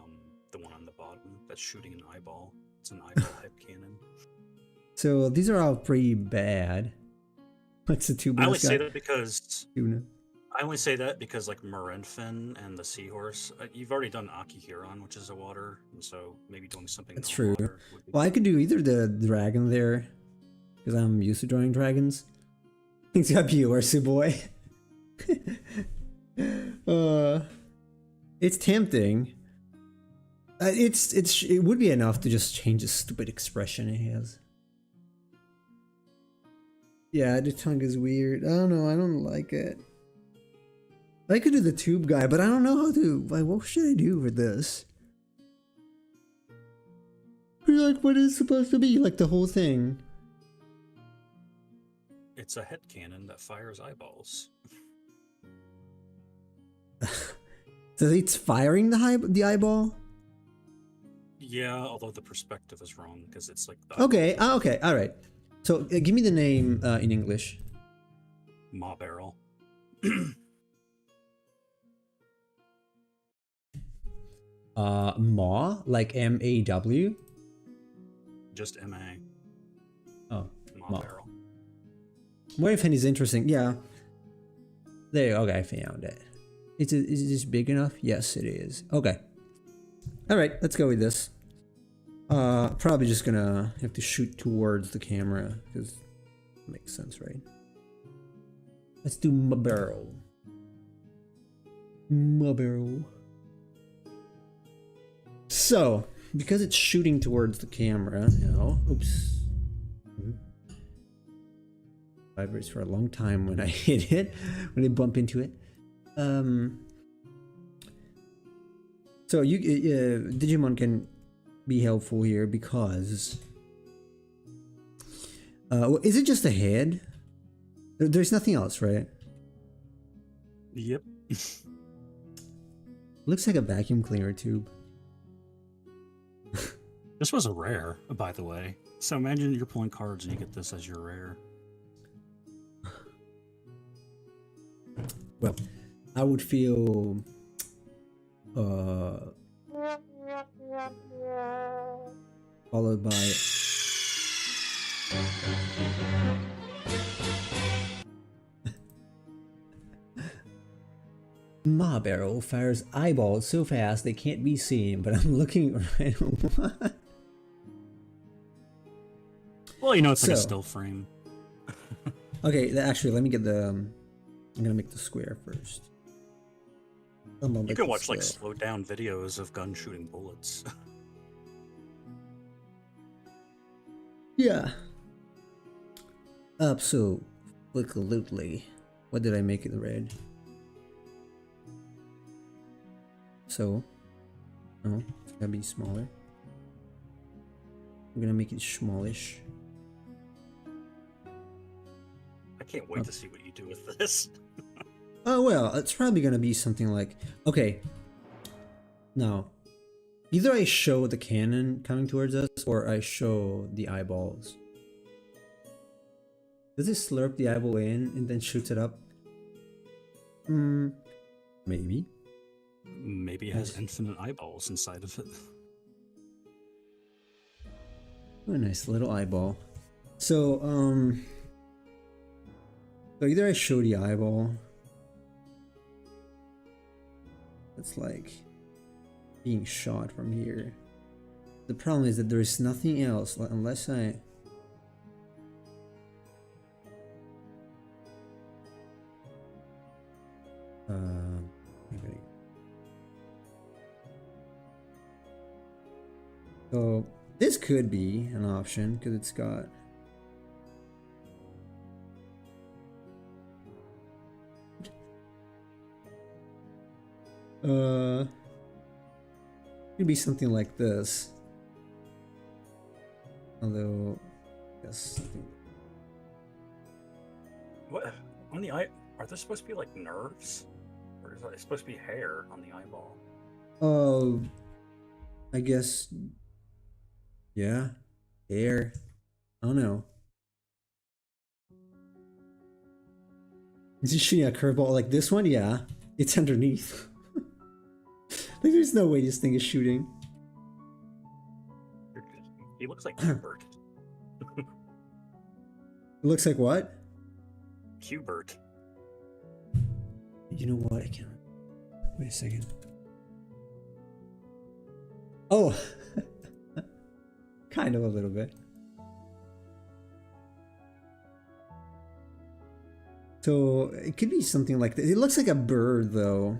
one on the bottom that's shooting an eyeball. It's an eyeball head cannon. So these are all pretty bad. What's the two? I only say that because like Marenfin and the Seahorse. You've already done Akihiron, which is a water, and so maybe doing something. That's true. Well, I could do either the dragon there, because I'm used to drawing dragons. Thanks up you, Arsu boy. It's tempting. It would be enough to just change the stupid expression it has. Yeah, the tongue is weird. I don't know. I don't like it. I could do the tube guy, but I don't know how to. Like, what should I do with this? Like, what is it supposed to be? Like the whole thing. It's a head cannon that fires eyeballs. So it's firing the eyeball? Yeah, although the perspective is wrong because it's like the okay, okay, all right. So give me the name in English. Mabarrel. Maw, like M-A-W? Just M-A. Oh, Mabarrel. Morphin is interesting. Yeah. There you go. Okay, I found it. Is this big enough? Yes, it is. Okay. All right, let's go with this. Probably just gonna have to shoot towards the camera because it makes sense, right? Let's do Mabarrel. Mabarrel. So, because it's shooting towards the camera, oops. Vibrates for a long time when I hit it, when I bump into it. So Digimon can be helpful here because is it just a head? There's nothing else, right? Yep. Looks like a vacuum cleaner tube. This was a rare, by the way. So imagine you're pulling cards and you get this as your rare. Well, I would feel followed by Mabarrel fires eyeballs so fast they can't be seen, but I'm looking right. What? Well, you know, it's like a still frame. Okay, actually, let me get the. I'm gonna make the square first. You can watch like slowed down videos of guns shooting bullets. Yeah. Absolutely. What did I make it red? So, oh, it's gotta be smaller. I'm gonna make it smallish. I can't wait to see what you do with this. Oh well, it's probably gonna be something like, okay. Now, either I show the cannon coming towards us, or I show the eyeballs. Does it slurp the eyeball in and then shoots it up? Maybe. Maybe it has infinite eyeballs inside of it. Oh, a nice little eyeball. So, so either I show the eyeball. It's like being shot from here. The problem is that there is nothing else unless I. So this could be an option because it's got. Could be something like this. Although, yes, something. What on the eye? Are there supposed to be like nerves, or is it supposed to be hair on the eyeball? Oh, I guess. Yeah, hair. I don't know. Is he shooting a curveball like this one? Yeah, it's underneath. Like, there's no way this thing is shooting. He looks like Qbert. It looks like what? Qbert. You know what? I can't. Wait a second. Oh, kind of a little bit. So it could be something like this. It looks like a bird, though.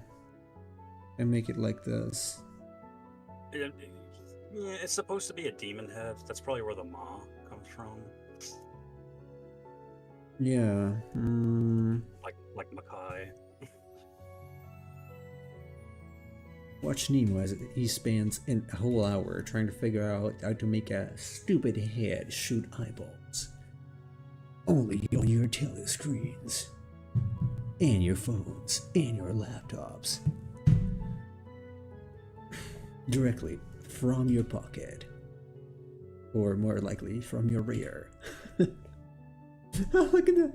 And make it like this. Yeah, it's supposed to be a demon head. That's probably where the maw comes from. Yeah. Like Mackay. Watch Nemo as he spends a whole hour trying to figure out how to make a stupid head shoot eyeballs. Only on your telescreens. And your phones. And your laptops. Directly from your pocket. Or more likely, from your rear. Oh, look at that.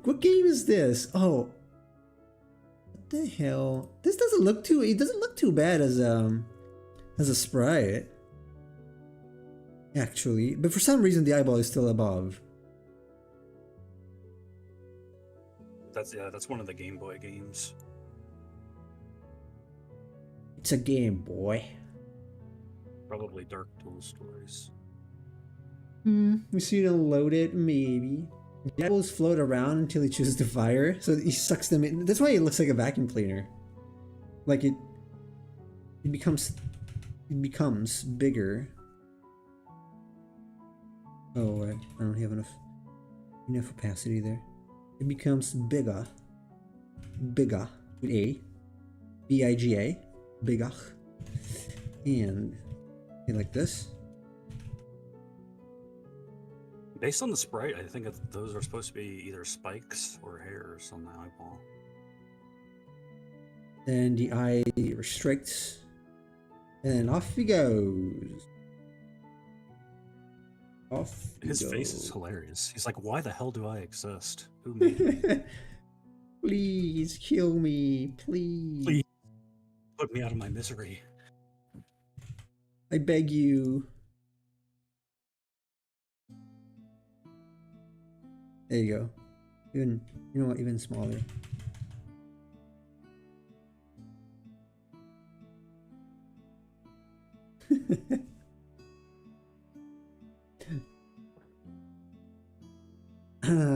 What game is this? Oh. What the hell? This doesn't look too... It doesn't look too bad as a sprite. Actually. But for some reason, the eyeball is still above. That's one of the Game Boy games. It's a Game Boy. Probably Dark Tool Stories. We see it loaded, maybe. The apples float around until he chooses to fire, so he sucks them in. That's why it looks like a vacuum cleaner. Like it becomes bigger. Oh, I don't have enough opacity there. It becomes bigger with a, B-I-G-A, bigger, and like this. Based on the sprite, I think those are supposed to be either spikes or hairs on the eyeball. Then the eye restricts, and off he goes. His face is hilarious. He's like, why the hell do I exist? Who made me? Please kill me, please. Please put me out of my misery. I beg you. There you go. Even, you know what? Even smaller.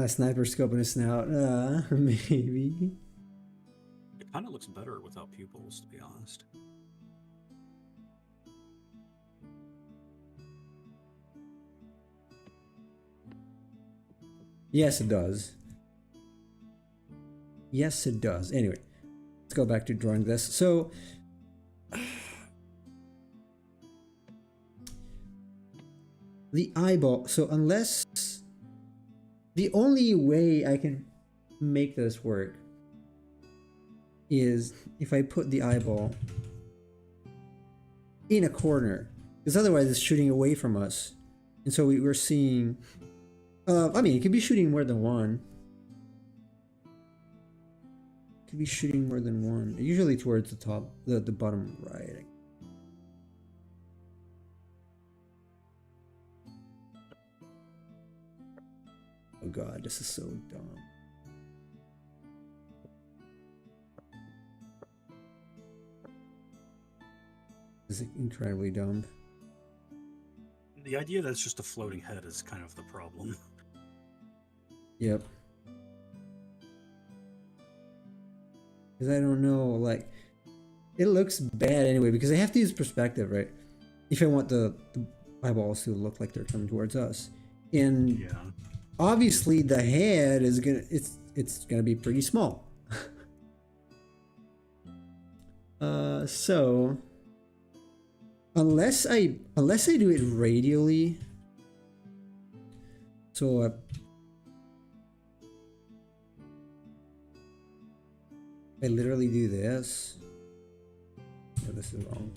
Sniper scope in a snout. Maybe. It kind of looks better without pupils, to be honest. Yes, it does. Yes, it does. Anyway, let's go back to drawing this. So, the eyeball. So, unless the only way I can make this work is if I put the eyeball in a corner, because otherwise it's shooting away from us, and so we're seeing. I mean, it could be shooting more than one. It could be shooting more than one. Usually towards the top, the bottom right. Oh god, this is so dumb. This is incredibly dumb. The idea that it's just a floating head is kind of the problem. Yep. Because I don't know, like, it looks bad anyway, because I have to use perspective, right? If I want the eyeballs to look like they're coming towards us. And Yeah. obviously the head is it's gonna be pretty small. So unless I do it radially, so I literally do this. No, this is wrong.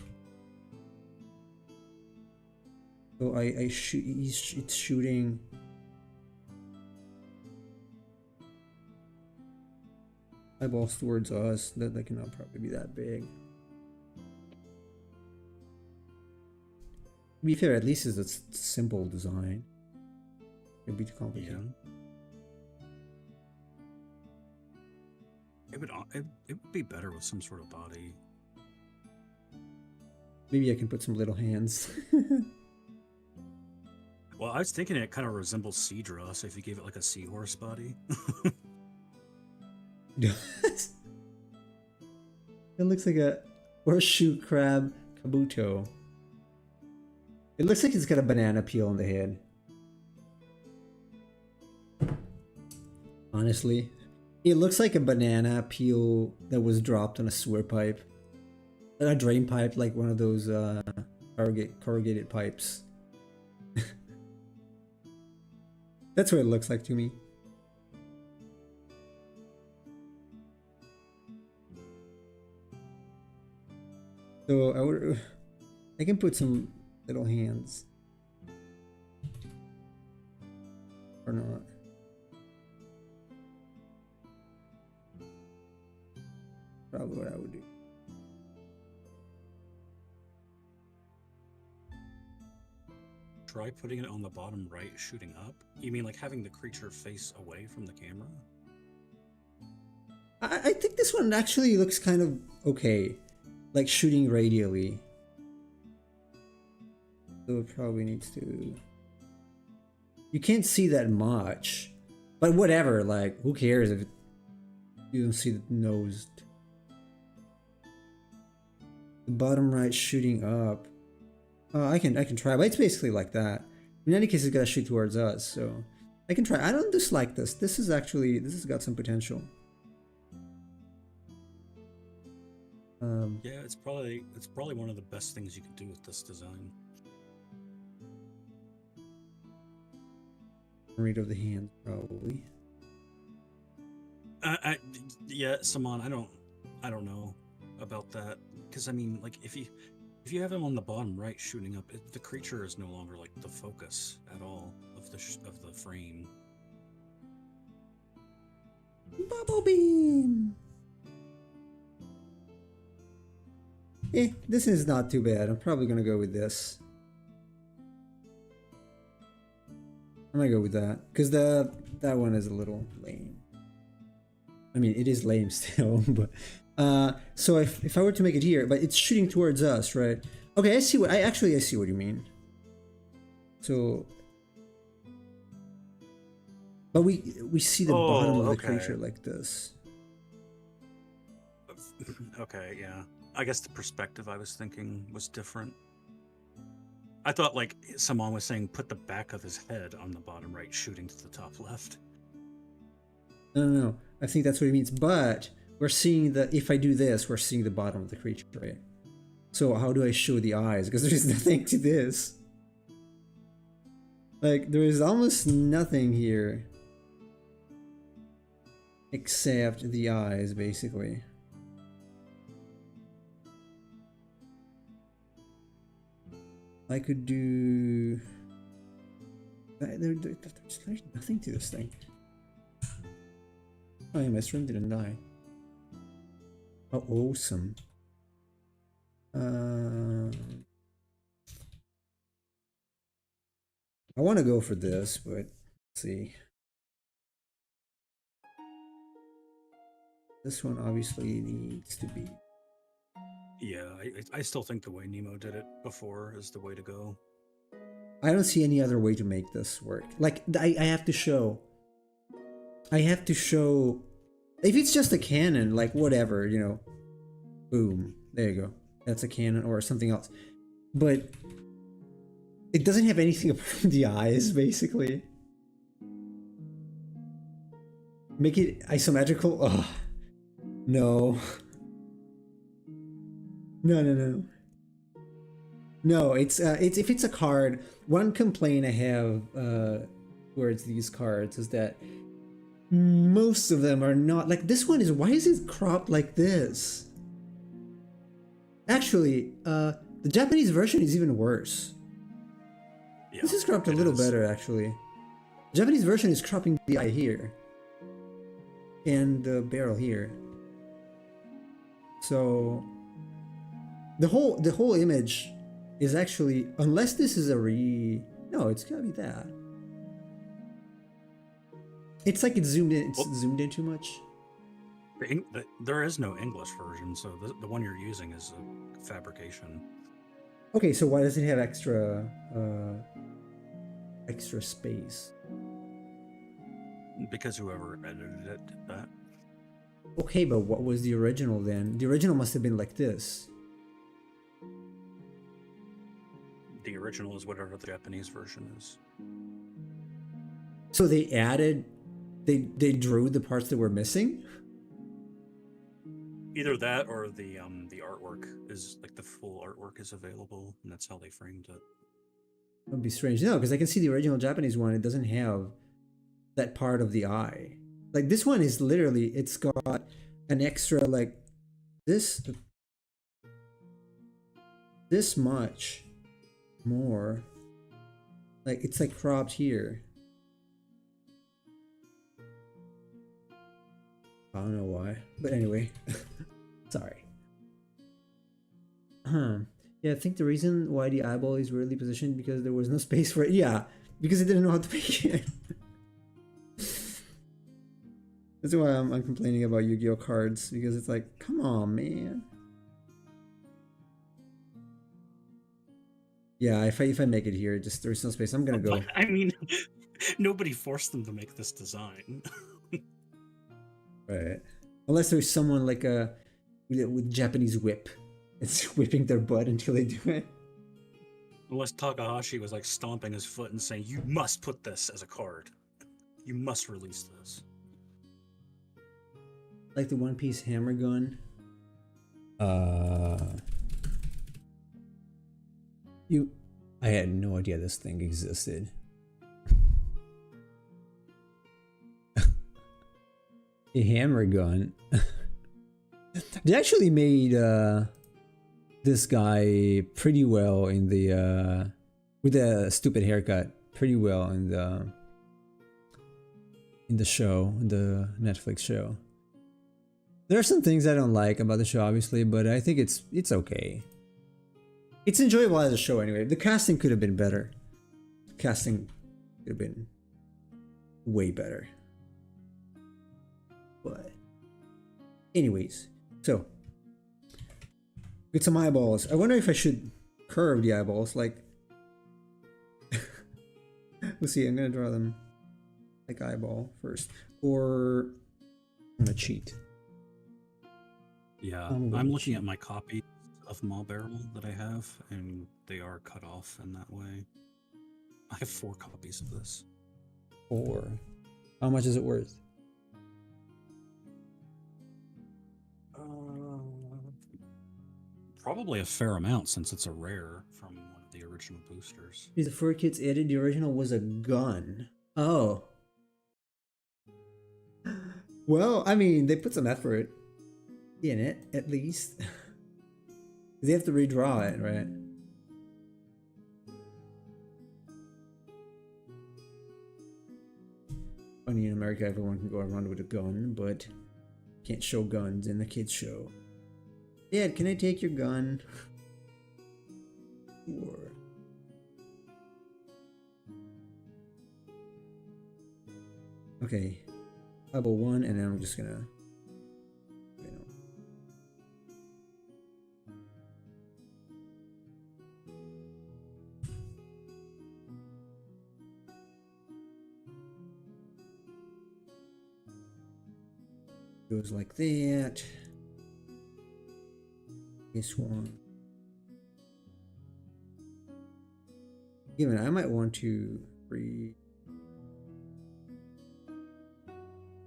So I shoot. It's shooting. Eyeballs towards us. That cannot probably be that big. To be fair, at least it's a simple design. It'd be too complicated. Yeah. It would be better with some sort of body. Maybe I can put some little hands. Well, I was thinking it kind of resembles Seadra, so if you gave it like a seahorse body. It looks like a horseshoe crab kabuto. It looks like it's got a banana peel on the head. Honestly, it looks like a banana peel that was dropped on a sewer pipe. A drain pipe, like one of those corrugated pipes. That's what it looks like to me. So I can put some little hands. Or not. Probably what I would do. Try putting it on the bottom right, shooting up. You mean like having the creature face away from the camera? I think this one actually looks kind of okay. Like shooting radially. So it probably needs to... You can't see that much. But whatever, like, who cares if you don't see the nose. The bottom right shooting up. I can try, but it's basically like that. In any case, it's gotta shoot towards us, so I can try. I don't dislike this. This has got some potential. Yeah, it's probably one of the best things you can do with this design. Rate of the hand, probably. Yeah, Saman, I don't know about that, because I mean, like, if you have him on the bottom right shooting up, the creature is no longer like the focus at all of the frame. Bubble beam. This is not too bad. I'm probably gonna go with this. I'm gonna go with that because that one is a little lame. I mean, it is lame still, but so if I were to make it here, but it's shooting towards us, right? Okay, I see what I see what you mean. So, but we see the bottom of the creature like this. Okay, yeah. I guess the perspective I was thinking was different. I thought like someone was saying put the back of his head on the bottom right, shooting to the top left. No. I think that's what it means. But we're seeing if I do this, we're seeing the bottom of the creature, right? So how do I show the eyes? Because there's nothing to this. Like, there is almost nothing here. Except the eyes, basically. I could do... There's nothing to this thing. Oh yeah, my stream didn't die. Oh, awesome. I want to go for this, but let's see. This one obviously needs to be... Yeah, I still think the way Nemo did it before is the way to go. I don't see any other way to make this work. Like, I have to show... If it's just a cannon, like, whatever, you know. Boom. There you go. That's a cannon or something else. But... it doesn't have anything apart from the eyes, basically. Make it isometrical? Ugh. No. No, it's if it's a card, one complaint I have towards these cards is that most of them are not like this one is. Why is it cropped like this? Actually, the Japanese version is even worse. Yeah, this is cropped a little better, actually. The Japanese version is cropping the eye here and the barrel here. So the whole image is actually, unless this is a no, it's gotta be that. It's like it's zoomed in. It's zoomed in too much. There is no English version, so the one you're using is a fabrication. Okay, so why does it have extra space? Because whoever edited it did that. Okay, but what was the original then? The original must have been like this. The original is whatever the Japanese version is. So they added, they drew the parts that were missing? Either that or the artwork is, like, the full artwork is available, and that's how they framed it. That would be strange. No, because I can see the original Japanese one, it doesn't have that part of the eye. Like, this one is literally, it's got an extra, like, this much more. Like, it's like cropped here. I don't know why, but anyway. Sorry. Yeah, I think the reason why the eyeball is weirdly positioned because there was no space for it. Yeah, because it didn't know how to make it. That's why I'm complaining about Yu-Gi-Oh cards, because it's like, come on, man. Yeah, if I make it here, just there's no space. I'm gonna go. I mean, nobody forced them to make this design. Right. Unless there's someone like with Japanese whip. It's whipping their butt until they do it. Unless Takahashi was like stomping his foot and saying, "You must put this as a card. You must release this." Like the One Piece hammer gun. I had no idea this thing existed. A hammer gun. They actually made this guy pretty well in the with a stupid haircut. Pretty well in in the show, in the Netflix show. There are some things I don't like about the show, obviously, but I think it's okay. It's enjoyable as a show anyway. The casting could have been better. The casting could have been way better. But anyways, so get some eyeballs. I wonder if I should curve the eyeballs, like we'll see. I'm gonna draw them like eyeball first, or I'm gonna cheat. Yeah, I'm looking at my copy of Mabarrel that I have, and they are cut off in that way. I have 4 copies of this. 4. How much is it worth? Probably a fair amount since it's a rare from one of the original boosters. The 4 kits added. The original was a gun. Oh. Well, I mean, they put some effort in it, at least. They have to redraw it, right? Funny, in America, everyone can go around with a gun, but can't show guns in the kids' show. Dad, can I take your gun? Sure. Okay. Level 1, and then I'm just gonna, goes like that. This one. Even I might want to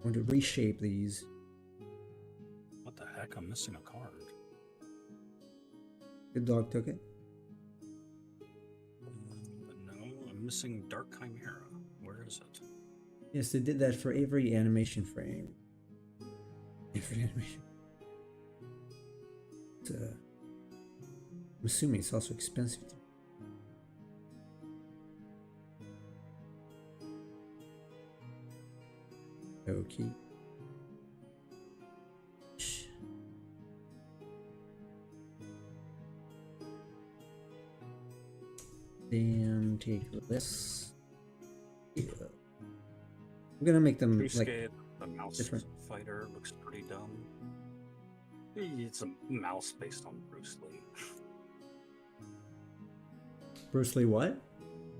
reshape these. What the heck? I'm missing a card. The dog took it. No, I'm missing Dark Chimera. Where is it? Yes, they did that for every animation frame. Every animation. I'm assuming it's also expensive. Okay. Then take this. Yeah. I'm gonna make them like the mouse different. Fighter looks pretty dumb. It's a mouse based on Bruce Lee. Bruce Lee what?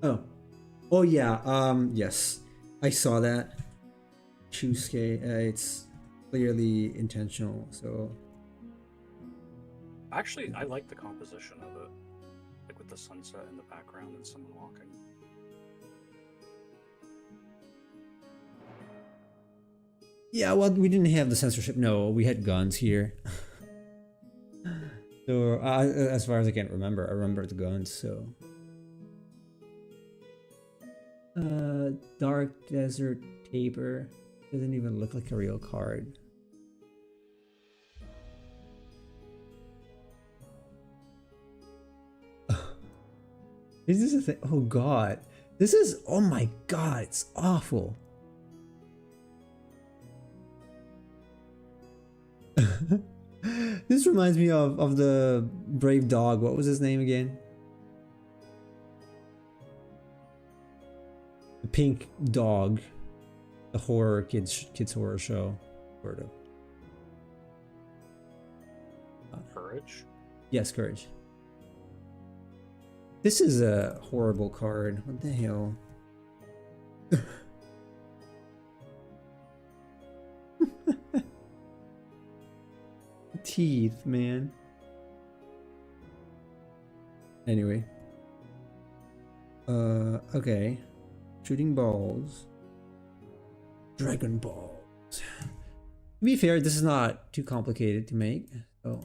Oh yeah, yes. I saw that. Shusuke, it's clearly intentional, so Actually, I like the composition of it. Like with the sunset in the background and someone walking. yeah, well, we didn't have the censorship. No, we had guns here. So, as far as I can remember, I remember the guns, so. Dark Desert Taper. Doesn't even look like a real card. Is this a thing? Oh god. This is, oh my god, it's awful. This reminds me of the Brave Dog. What was his name again? The Pink Dog. The horror kids horror show. Sort of. Courage? Yes, Courage. This is a horrible card. What the hell? Teeth, man. Anyway. Okay. Shooting balls. Dragon balls. To be fair, this is not too complicated to make. Oh.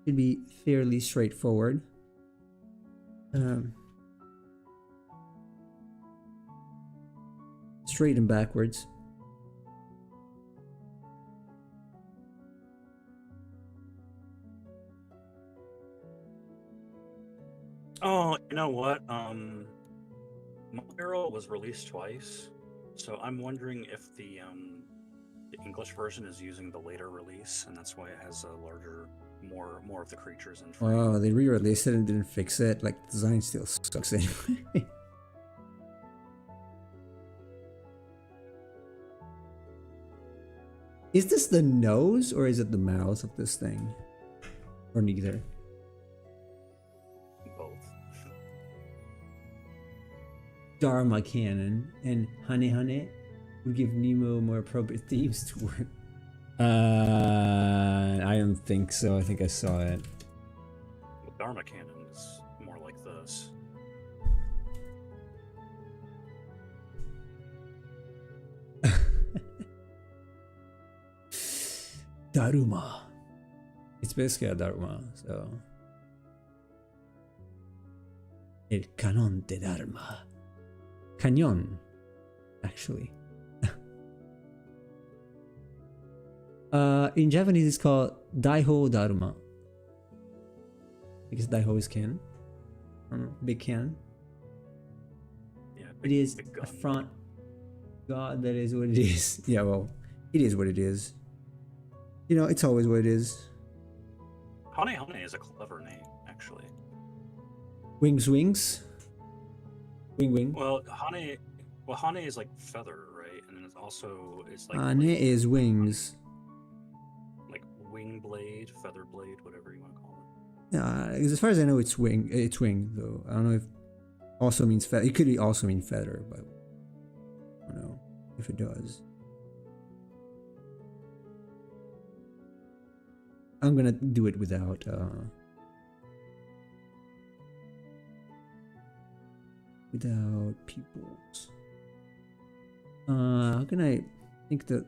Should be fairly straightforward. Straight and backwards. Oh, you know what? Mabarrel was released twice, so I'm wondering if the English version is using the later release, and that's why it has a larger, more of the creatures in frame. Oh, they re-released it and didn't fix it. Like, the design still sucks anyway. Is this the nose or is it the mouth of this thing? Or neither? Both. Dharma Cannon and Honey Honey would give Nemo more appropriate themes to work. I don't think so. I think I saw it. The Dharma Cannon is more like this. Daruma. It's basically a Dharma, so. El Canon de Dharma. Cañón, actually. In Japanese, it's called Daiho Dharma. Because Daiho is can. Big can. Yeah, It is big a gun. front. God, that is what it is. Yeah, well, it is what it is. You know, it's always what it is. Hane Hane is a clever name, actually. Wings, wings. Wing, wing. Well, Hane is like feather, right? And then it's like Ane is wings. like wing blade, feather blade, whatever you want to call Yeah, as far as I know, it's wing. It's wing, though. I don't know if also means feather. It could be also mean feather, but I don't know if it does. I'm gonna do it without pupils. How can I think the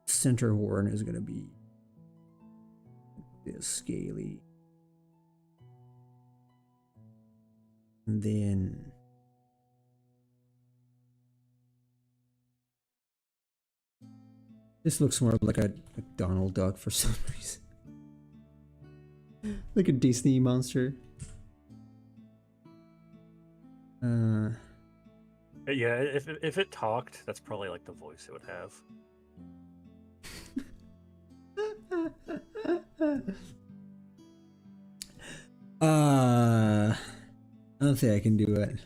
center horn is gonna be this scaly, and then this looks more like a Donald Duck for some reason. Like a Disney monster. Yeah, if it talked, that's probably like the voice it would have. I don't think I can do it.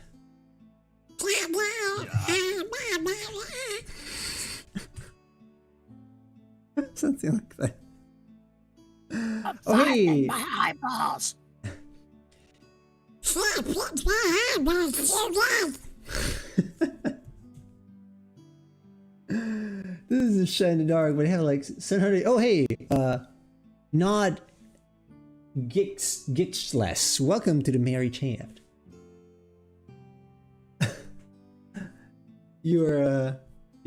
Something like that. Oh, hey! My eyeballs. This is a shot in the dark, but I have like 700. Oh, hey! Not Gitchless. Welcome to the Merry Chant. You're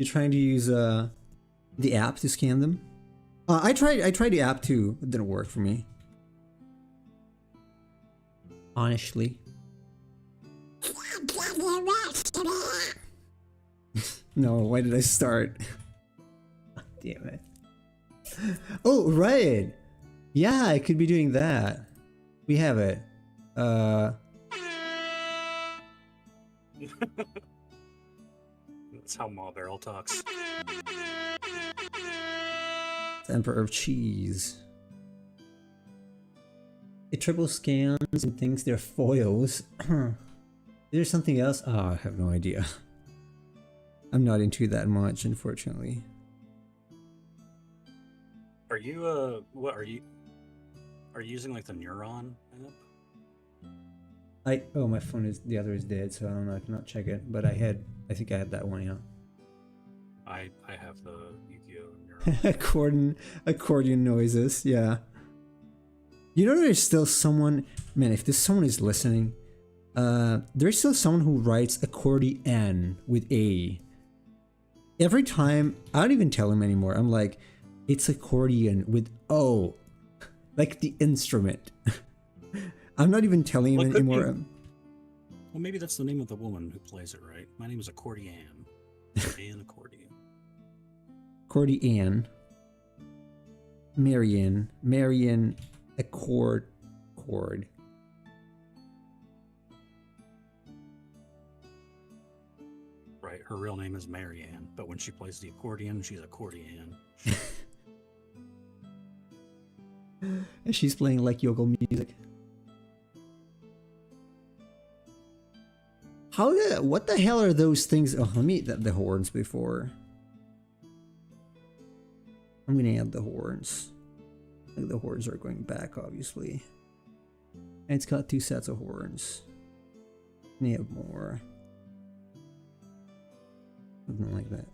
trying to use the app to scan them? I tried the app too. It didn't work for me. Honestly. No, why did I start? Damn it. Oh, right. Yeah, I could be doing that. We have it. That's how Mabarrel talks. It's Emperor of Cheese. It triple scans and thinks they're foils. Is there something else? Oh, I have no idea. I'm not into that much, unfortunately. Are you what are you using like the Neuron app? Oh, my phone is, the other is dead, so I don't know, I cannot check it, but I think I had that one, yeah. I have the Yu-Gi-Oh! Neuron. accordion noises, yeah. You know, there's still someone, man, if this someone is listening, there's still someone who writes accordion with A. Every time, I don't even tell him anymore. I'm like, it's accordion with O. Like the instrument. I'm not even telling him anymore. Well, maybe that's the name of the woman who plays it, right? My name is Accordion. An accordion. Accordion. Marion. Chord. right. Her real name is Marianne, but when she plays the accordion, she's accordion. And she's playing like yokel music. What the hell are those things? Oh, let me add the horns before. I'm gonna add the horns. Like the horns are going back, obviously. And it's got 2 sets of horns. May have more. Something like that.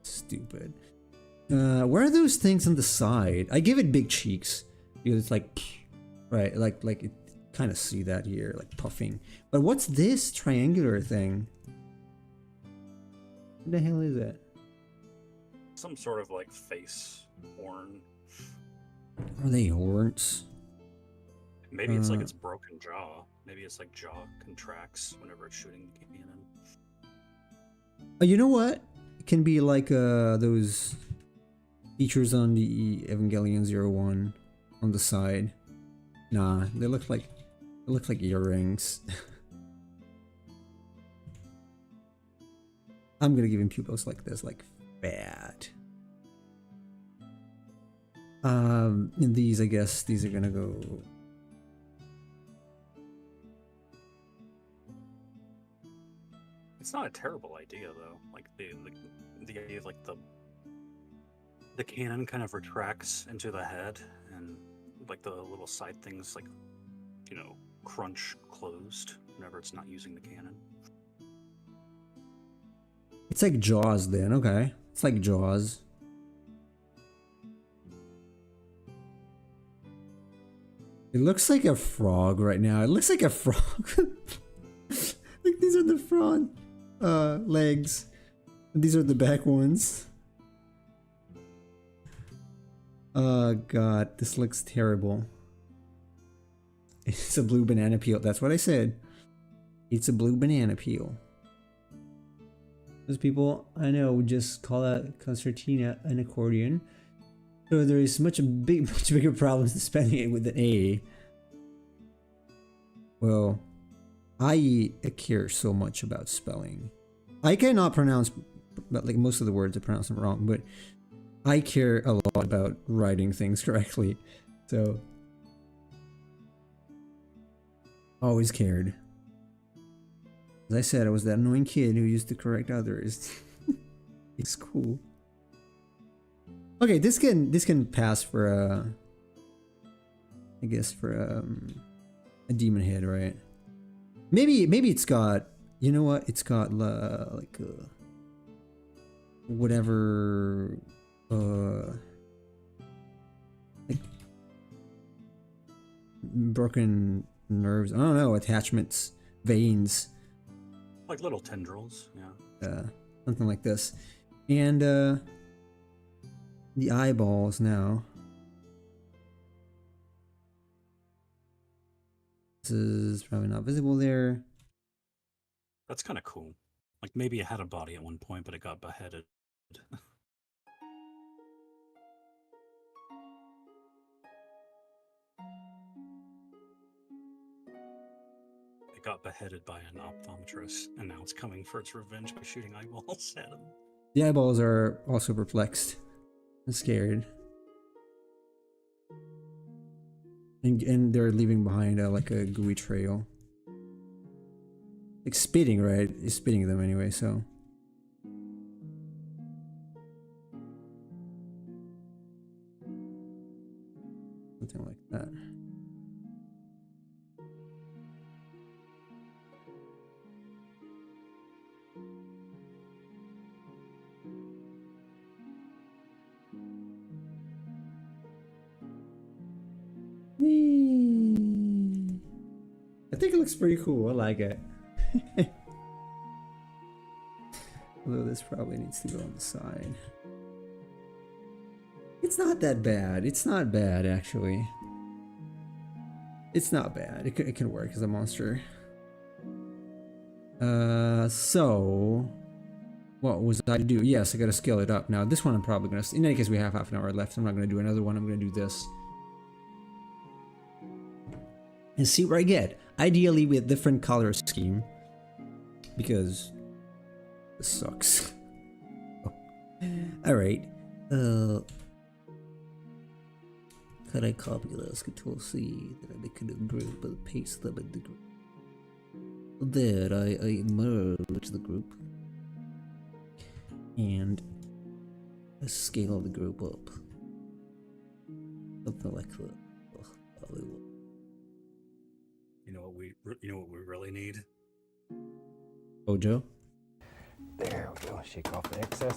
Stupid. Where are those things on the side? I give it big cheeks because it's like, right, like it kind of see that here, like puffing. But what's this triangular thing? What the hell is it? Some sort of like face horn. Are they horns? Maybe it's like its broken jaw. Maybe it's like jaw contracts whenever it's shooting the cannon. You know what? It can be like those features on the Evangelion 01 on the side. Nah, they look like earrings. I'm gonna give him pupils like this, like fat. And these, I guess, these are gonna go. It's not a terrible idea though. Like the idea of like the cannon kind of retracts into the head, and like the little side things like, you know, crunch closed whenever it's not using the cannon. It's like Jaws then, okay. It's like Jaws. It looks like a frog right now. It looks like a frog. Like these are the front legs. And these are the back ones. Oh god, this looks terrible. It's a blue banana peel. That's what I said. It's a blue banana peel. Those people I know would just call that concertina an accordion. So there is much bigger problems than spelling it with an A. Well, I care so much about spelling. I cannot pronounce, but like most of the words I pronounce them wrong, but I care a lot about writing things correctly. So always cared. As I said, I was that annoying kid who used to correct others. It's cool. Okay, this can pass for a, I guess for a demon head, right? Maybe it's got, you know what? It's got like whatever like broken nerves. I don't know, attachments, veins, like little tendrils, yeah. Something like this, and the eyeballs now. This is probably not visible there. That's kind of cool. Like maybe it had a body at one point, but it got beheaded. It got beheaded by an optometrist, and now it's coming for its revenge by shooting eyeballs at him. The eyeballs are also perplexed and scared. And they're leaving behind like a gooey trail. Like spitting, right? It's spitting them anyway, so. Something like that. I think it looks pretty cool. I like it. Although this probably needs to go on the side. It's not that bad. It's not bad, actually. It's not bad. It can work as a monster. So what was I to do? Yes, I gotta scale it up. Now this one I'm probably gonna, in any case we have half an hour left. I'm not gonna do another one. I'm gonna do this. And see what I get. Ideally with different color scheme. Because this sucks. Alright. Could I copy this? Control C. Did I make a new group? But paste them in the group. There, I merge the group. And I scale the group up. Something like that. You know what we really need? Ojo? There we go. Shake off the excess.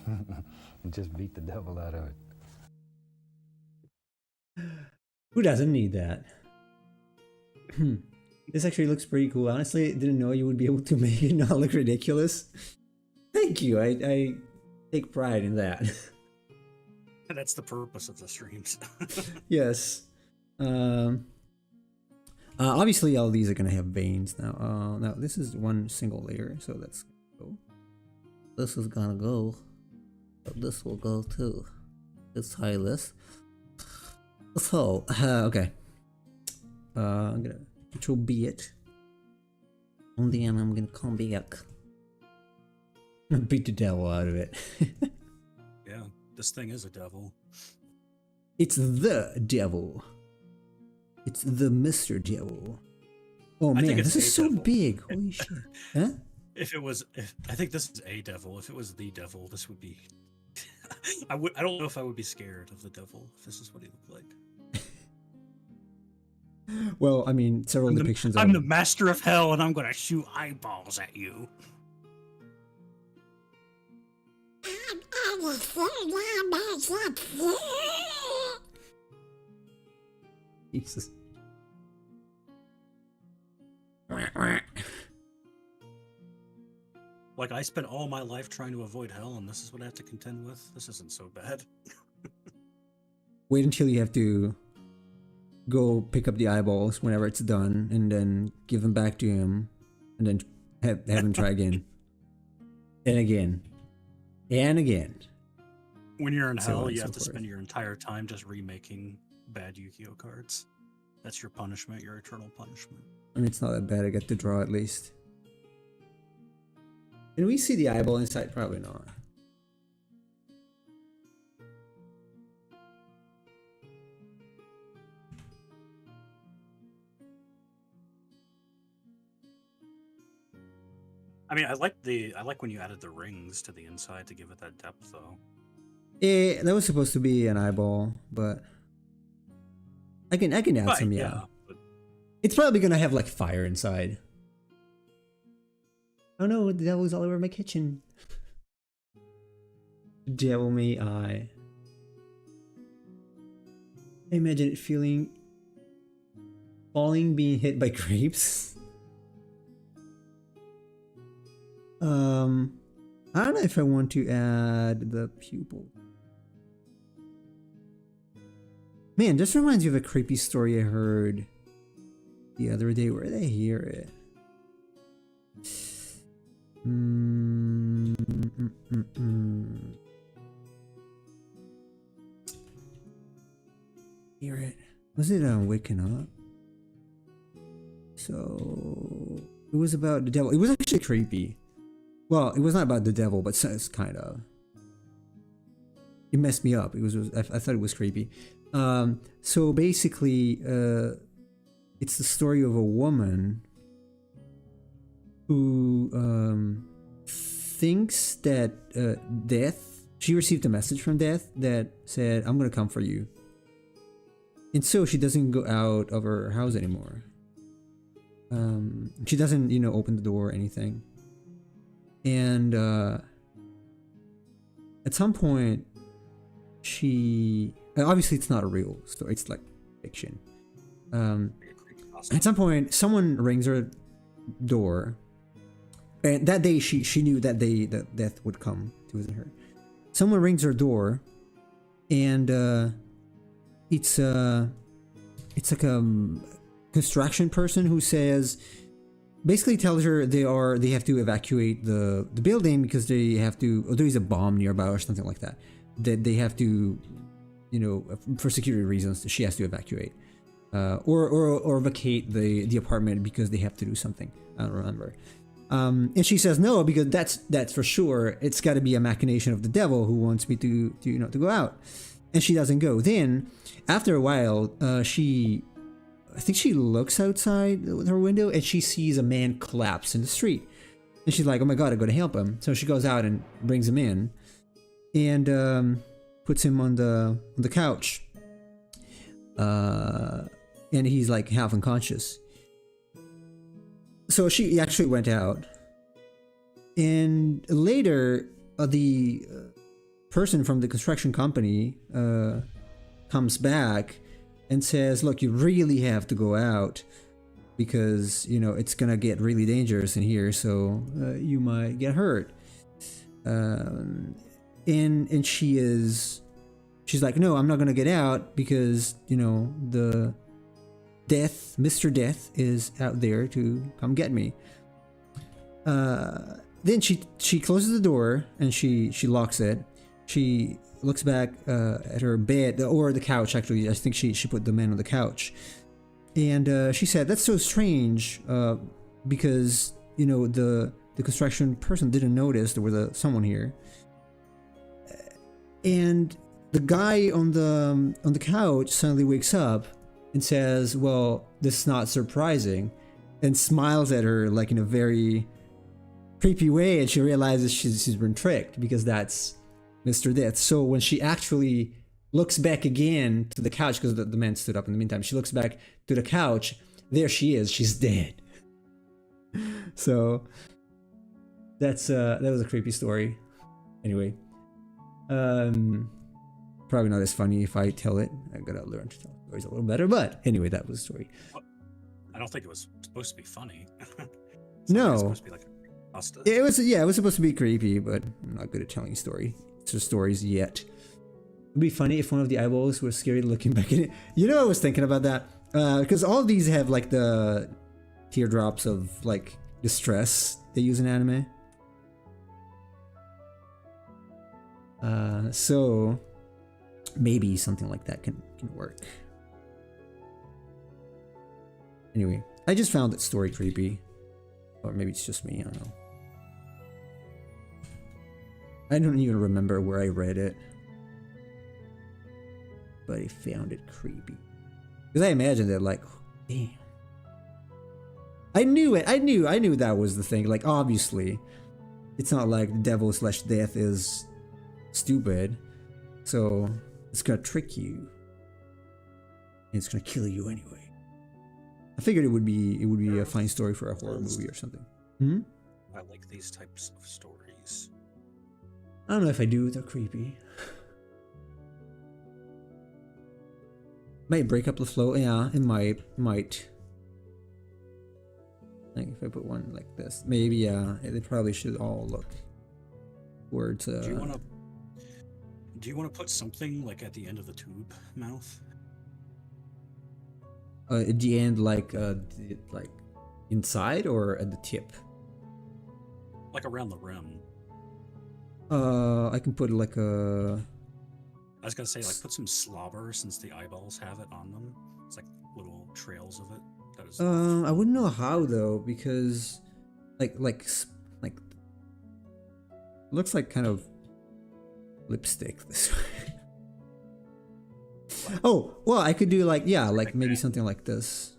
And just beat the devil out of it. Who doesn't need that? This actually looks pretty cool. Honestly, I didn't know you would be able to make it not look ridiculous. Thank you. I take pride in that. That's the purpose of the streams. Yes. Obviously, all these are gonna have veins now. Now this is one single layer, so that's go. This is gonna go. But this will go too. Let's hide this. So, okay. I'm gonna Control B it. And then I'm gonna come back. Beat the devil out of it. Yeah, this thing is a devil. It's the devil. It's the Mr. Devil. Oh man, this is so big. Holy shit. Huh? I think this is a devil. If it was the devil, this would be. I don't know if I would be scared of the devil if this is what he looked like. Well, I mean, several depictions. I'm the master of hell, and I'm gonna shoot eyeballs at you. Jesus. Like, I spent all my life trying to avoid hell, and this is what I have to contend with? This isn't so bad. Wait until you have to go pick up the eyeballs whenever it's done, and then give them back to him, and then have him try again. And again. And again. When you're in hell, you have to spend your entire time just remaking bad Yu-Gi-Oh cards. That's your punishment, your eternal punishment. I mean, it's not that bad. I get to draw at least. Can we see the eyeball inside? Probably not. I mean, I like when you added the rings to the inside to give it that depth, though. Yeah, that was supposed to be an eyeball, but I can add some, yeah. But it's probably gonna have like fire inside. Oh no, the devil's all over my kitchen. Devil may I. Imagine it feeling falling, being hit by grapes. I don't know if I want to add the pupil. Man, this reminds me of a creepy story I heard the other day. Where did I hear it? Hear it? Was it Waking Up? So it was about the devil. It was actually creepy. Well, it was not about the devil, but it's kind of. It messed me up. I thought it was creepy. So basically, it's the story of a woman who thinks that death. She received a message from death that said, "I'm gonna come for you," and so she doesn't go out of her house anymore. She doesn't, open the door or anything. And at some point, she obviously it's not a real story; it's like fiction. At some point, someone rings her door, and that day she knew that day that death would come to visit her. Someone rings her door, and it's like a construction person who says. Basically tells her they have to evacuate the building because they have to. Or there is a bomb nearby or something like that. That they have to, for security reasons, she has to evacuate. or vacate the apartment because they have to do something. I don't remember. And she says no, because that's for sure. It's got to be a machination of the devil who wants me to go out, and she doesn't go. Then after a while, I think she looks outside with her window and she sees a man collapse in the street, and she's like, "Oh my god, I gotta help him!" So she goes out and brings him in, and puts him on the couch, and he's like half unconscious. So she actually went out, and later the person from the construction company comes back and says, "Look, you really have to go out because it's gonna get really dangerous in here, so you might get hurt." And she's like, "No, I'm not gonna get out because the Mr. Death is out there to come get me." Then she closes the door and she locks it. She looks back at her bed, or the couch actually. I think she put the man on the couch. And she said, "That's so strange because the construction person didn't notice there was someone here." And the guy on the couch suddenly wakes up and says, "Well, this is not surprising," and smiles at her like in a very creepy way, and she realizes she's been tricked because that's Mr. Death. So when she actually looks back again to the couch, because the man stood up in the meantime, she looks back to the couch, there she is, she's dead. So that was a creepy story. Anyway, probably not as funny if I tell it. I gotta learn to tell stories a little better. But anyway, that was the story. I don't think it was supposed to be funny. No, it was supposed to be like pasta. It was supposed to be creepy, but I'm not good at telling stories yet. It'd be funny if one of the eyeballs was scary looking back in it. I was thinking about that because all of these have like the teardrops of like distress they use in anime. So maybe something like that can work. Anyway, I just found that story creepy. Or maybe it's just me, I don't know. I don't even remember where I read it. But I found it creepy. Because I imagined it like, oh, damn. I knew it. I knew that was the thing. Like, obviously, it's not like the devil / death is stupid. So it's gonna trick you. And it's gonna kill you anyway. I figured it would be a fine story for a horror movie or something. Hmm? I like these types of stories. I don't know if I do. They're creepy. Might break up the flow. Yeah, it might. Like if I put one like this, maybe. Yeah, they probably should all look towards. Do you want to put something like at the end of the tube mouth? At the end, like inside or at the tip? Like around the rim. I can put like a. I was gonna say, like, put some slobber since the eyeballs have it on them. It's like little trails of it. That is. I wouldn't know how though, because like looks like kind of lipstick this way. Oh, well, I could do like maybe something like this.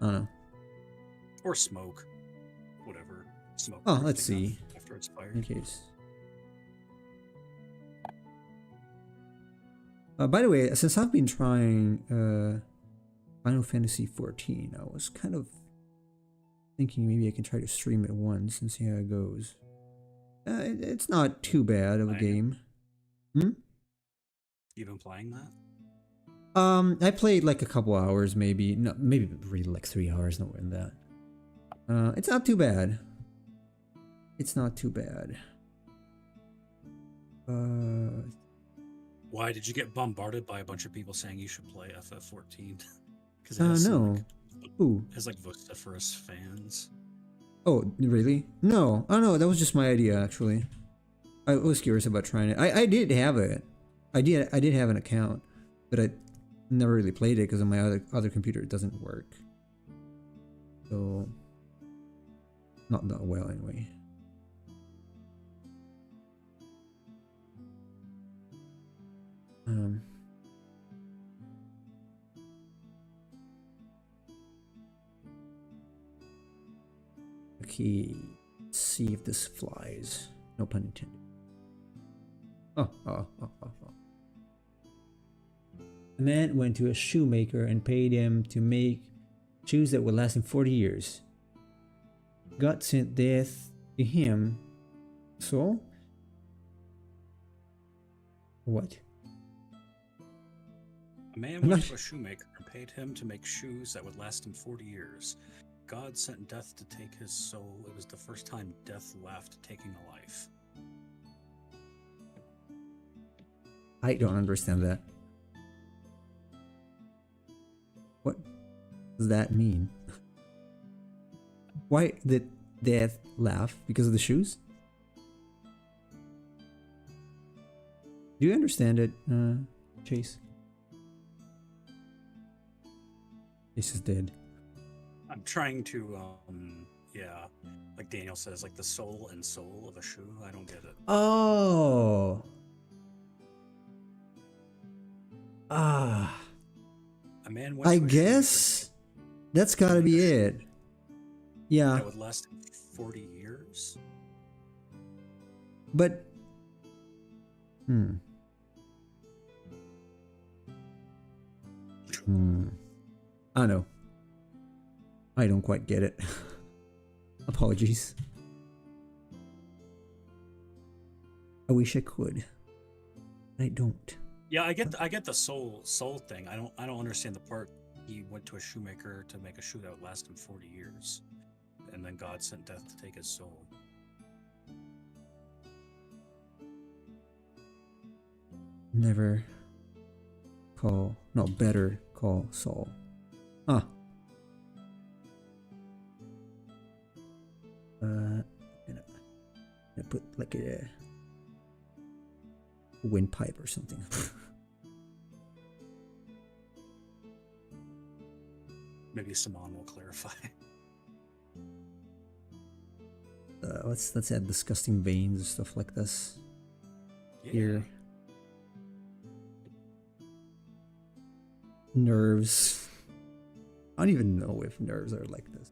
I don't know. Or smoke. Whatever. Smoke. Oh, let's see. After it's fired. In case. By the way, since I've been trying Final Fantasy XIV, I was kind of thinking maybe I can try to stream it once and see how it goes. It's not too bad of a game. Hmm? You've been playing that? I played like a couple hours, maybe. No, maybe really like 3 hours, nowhere in that. It's not too bad. It's not too bad. Why did you get bombarded by a bunch of people saying you should play FF14? Because no. Who? It has like vociferous fans. Oh, really? No. Oh no, that was just my idea actually. I was curious about trying it. I did have it. I did have an account, but Never really played it because on my other computer it doesn't work. So not that well anyway. Okay, let's see if this flies. No pun intended. Oh. A man went to a shoemaker and paid him to make shoes that would last him 40 years. God sent death to him. So? What? A man went to a shoemaker and paid him to make shoes that would last him 40 years. God sent death to take his soul. It was the first time death laughed, taking a life. I don't understand that. What does that mean? Why did death laugh? Because of the shoes? Do you understand it, Chase? Chase is dead. I'm trying to, yeah, like Daniel says, like the soul and soul of a shoe. I don't get it. Oh. Ah. A man went I to a guess that's gotta be it. Yeah. that would last 40 years. But I know. I don't quite get it. Apologies. I wish I could. I don't. Yeah, I get the soul thing. I don't understand the part he went to a shoemaker to make a shoe that would last him 40 years, and then God sent death to take his soul. Never call, no, better call Saul. Huh. Gonna put like a windpipe or something. Maybe Simon will clarify. Let's add disgusting veins and stuff like this. Yeah. Here. Nerves. I don't even know if nerves are like this.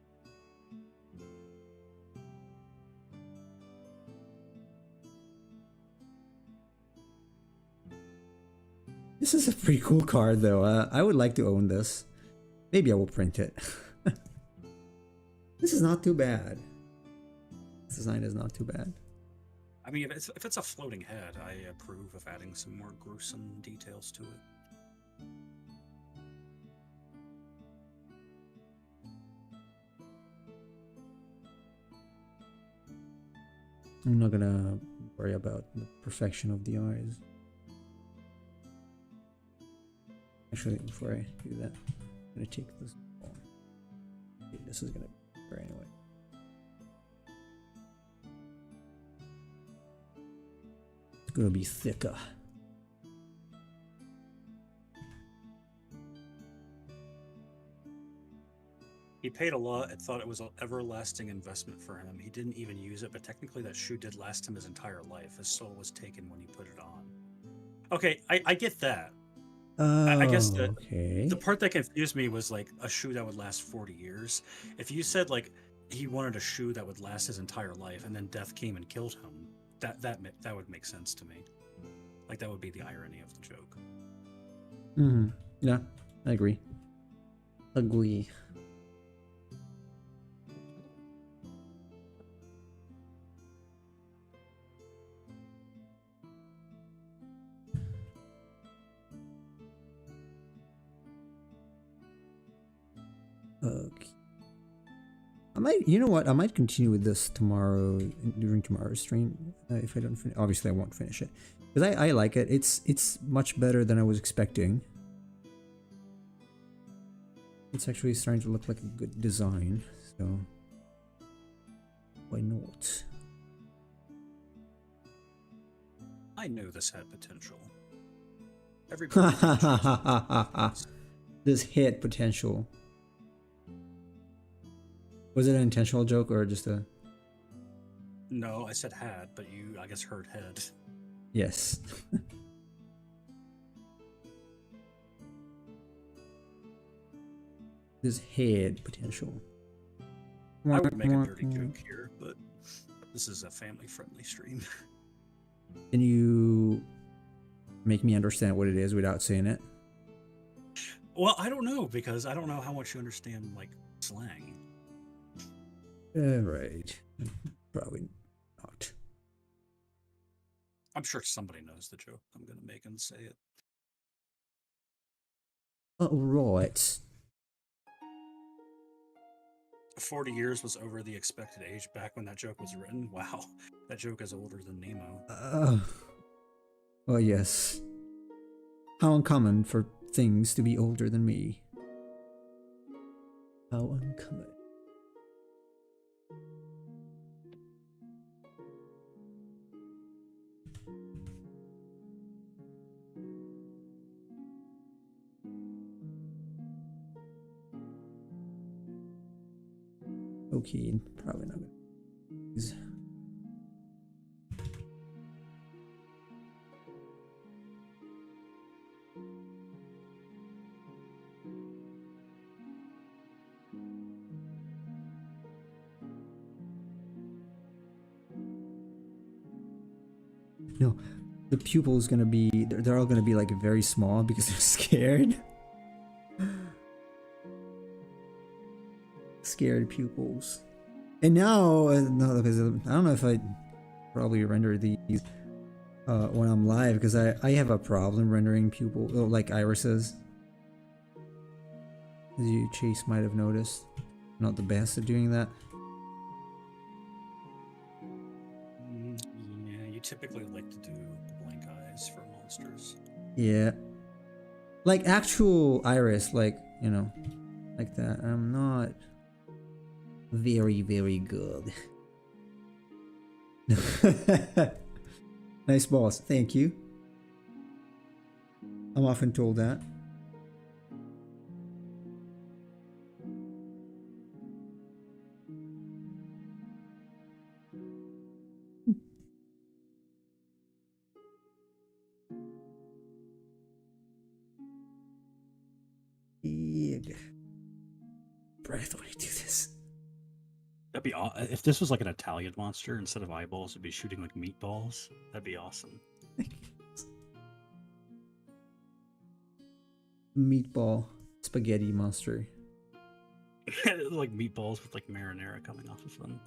This is a pretty cool card though. I would like to own this. Maybe I will print it. This is not too bad. This design is not too bad. I mean, if it's a floating head, I approve of adding some more gruesome details to it. I'm not gonna worry about the perfection of the eyes. Actually, before I do that, I'm gonna take this. Okay, this is gonna be better anyway. It's gonna be thicker. He paid a lot and thought it was an everlasting investment for him. He didn't even use it, but technically that shoe did last him his entire life. His soul was taken when he put it on. Okay, I get that. I guess the part that confused me was like a shoe that would last 40 years. If you said like he wanted a shoe that would last his entire life and then death came and killed him, that would make sense to me. Like that would be the irony of the joke. Yeah, I agree. Agree. Okay. I might, you know what? I might continue with this tomorrow during tomorrow's stream. If I don't finish, obviously I won't finish it because I like it. It's much better than I was expecting. It's actually starting to look like a good design, so why not? I knew this had potential. Everybody can choose. This hit potential. Was it an intentional joke or just a? No, I said had, but you, I guess, heard head. Yes. This head potential. I would make a dirty joke here, but this is a family-friendly stream. Can you make me understand what it is without saying it? Well, I don't know, because I don't know how much you understand, like, slang. Right. Probably not. I'm sure somebody knows the joke I'm going to make and say it. Right. 40 years was over the expected age back when that joke was written. Wow, that joke is older than Nemo. Well, yes. How uncommon for things to be older than me. How uncommon. Okay, probably not good. No, the pupil's gonna be, they're all gonna be like very small because they're scared. Scared pupils. And now, no, because I don't know if I probably render these when I'm live, because I have a problem rendering pupil, like irises. As you, Chase, might have noticed. Not the best at doing that. Yeah, you typically like to do blank eyes for monsters. Yeah. Like actual iris, like, you know, like that. I'm not very, very good. Nice balls. Thank you. I'm often told that. Breath when I do this. That'd be if this was like an Italian monster, instead of eyeballs, it'd be shooting like meatballs. That'd be awesome. Meatball spaghetti monster. Like meatballs with like marinara coming off of them.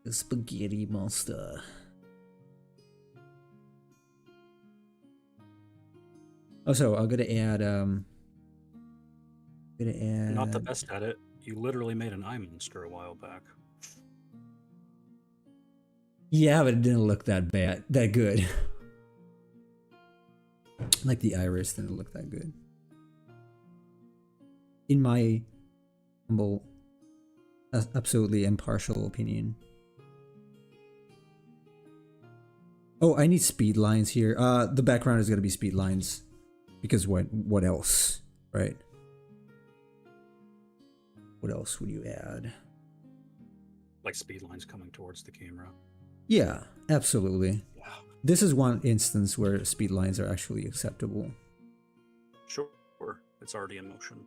The spaghetti monster. Also, I'm gonna add Not the best at it. You literally made an eye monster a while back. Yeah, but it didn't look that bad, that good. Like the iris didn't look that good. In my humble, absolutely impartial opinion. Oh, I need speed lines here. The background is gonna be speed lines. Because what else, right? What else would you add? Like speed lines coming towards the camera. Yeah, absolutely. Yeah. This is one instance where speed lines are actually acceptable. Sure. It's already in motion.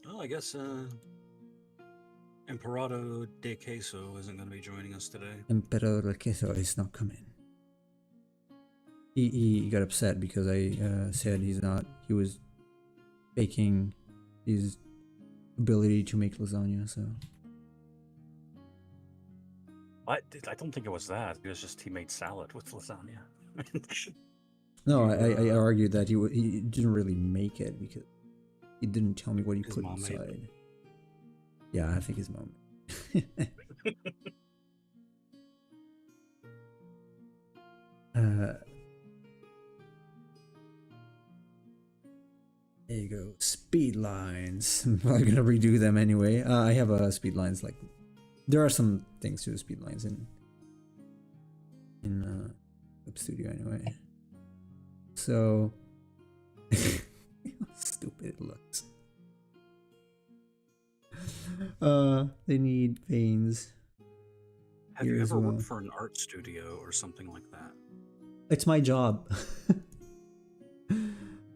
Well, I guess Emperado de Queso isn't going to be joining us today. Emperor de Queso is not coming. He got upset because I said he was faking his ability to make lasagna, so. I don't think it was that. It was just he made salad with lasagna. No, I argued that he didn't really make it because he didn't tell me what he His put mom made inside. it. Yeah, I think his mom. There you go. Speed lines. I'm probably gonna redo them anyway. I have speed lines. Like, there are some things to the speed lines in Clip Studio anyway. So how stupid it looks. They need veins. Have you ever worked for an art studio or something like that? It's my job.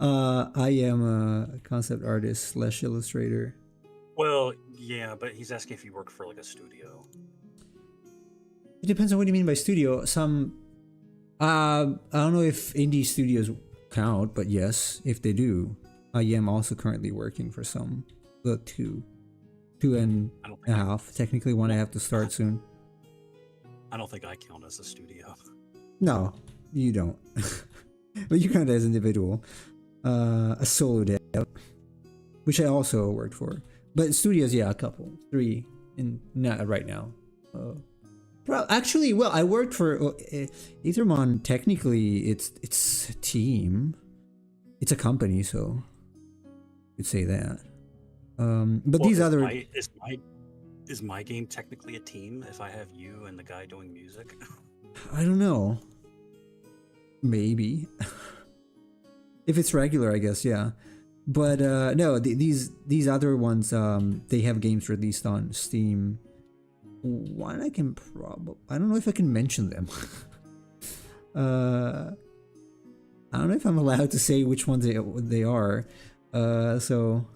I am a concept artist / illustrator. Well, yeah, but he's asking if you work for like a studio. It depends on what you mean by studio. Some, I don't know if indie studios count, but yes, if they do, I am also currently working for some. The two and a half. Technically, one I have to start soon. I don't think I count as a studio. No, you don't. But you count as an individual. A solo dev, which I also worked for. But studios, yeah, a couple. 3, and not right now. Actually, well, I worked for Ethermon. Technically, it's a team. It's a company, so you'd say that. But Well, these other is my game technically a team if I have you and the guy doing music? I don't know. Maybe. If it's regular, I guess, yeah. But no, these other ones, they have games released on Steam. One I can I don't know if I can mention them. I don't know if I'm allowed to say which ones they are. So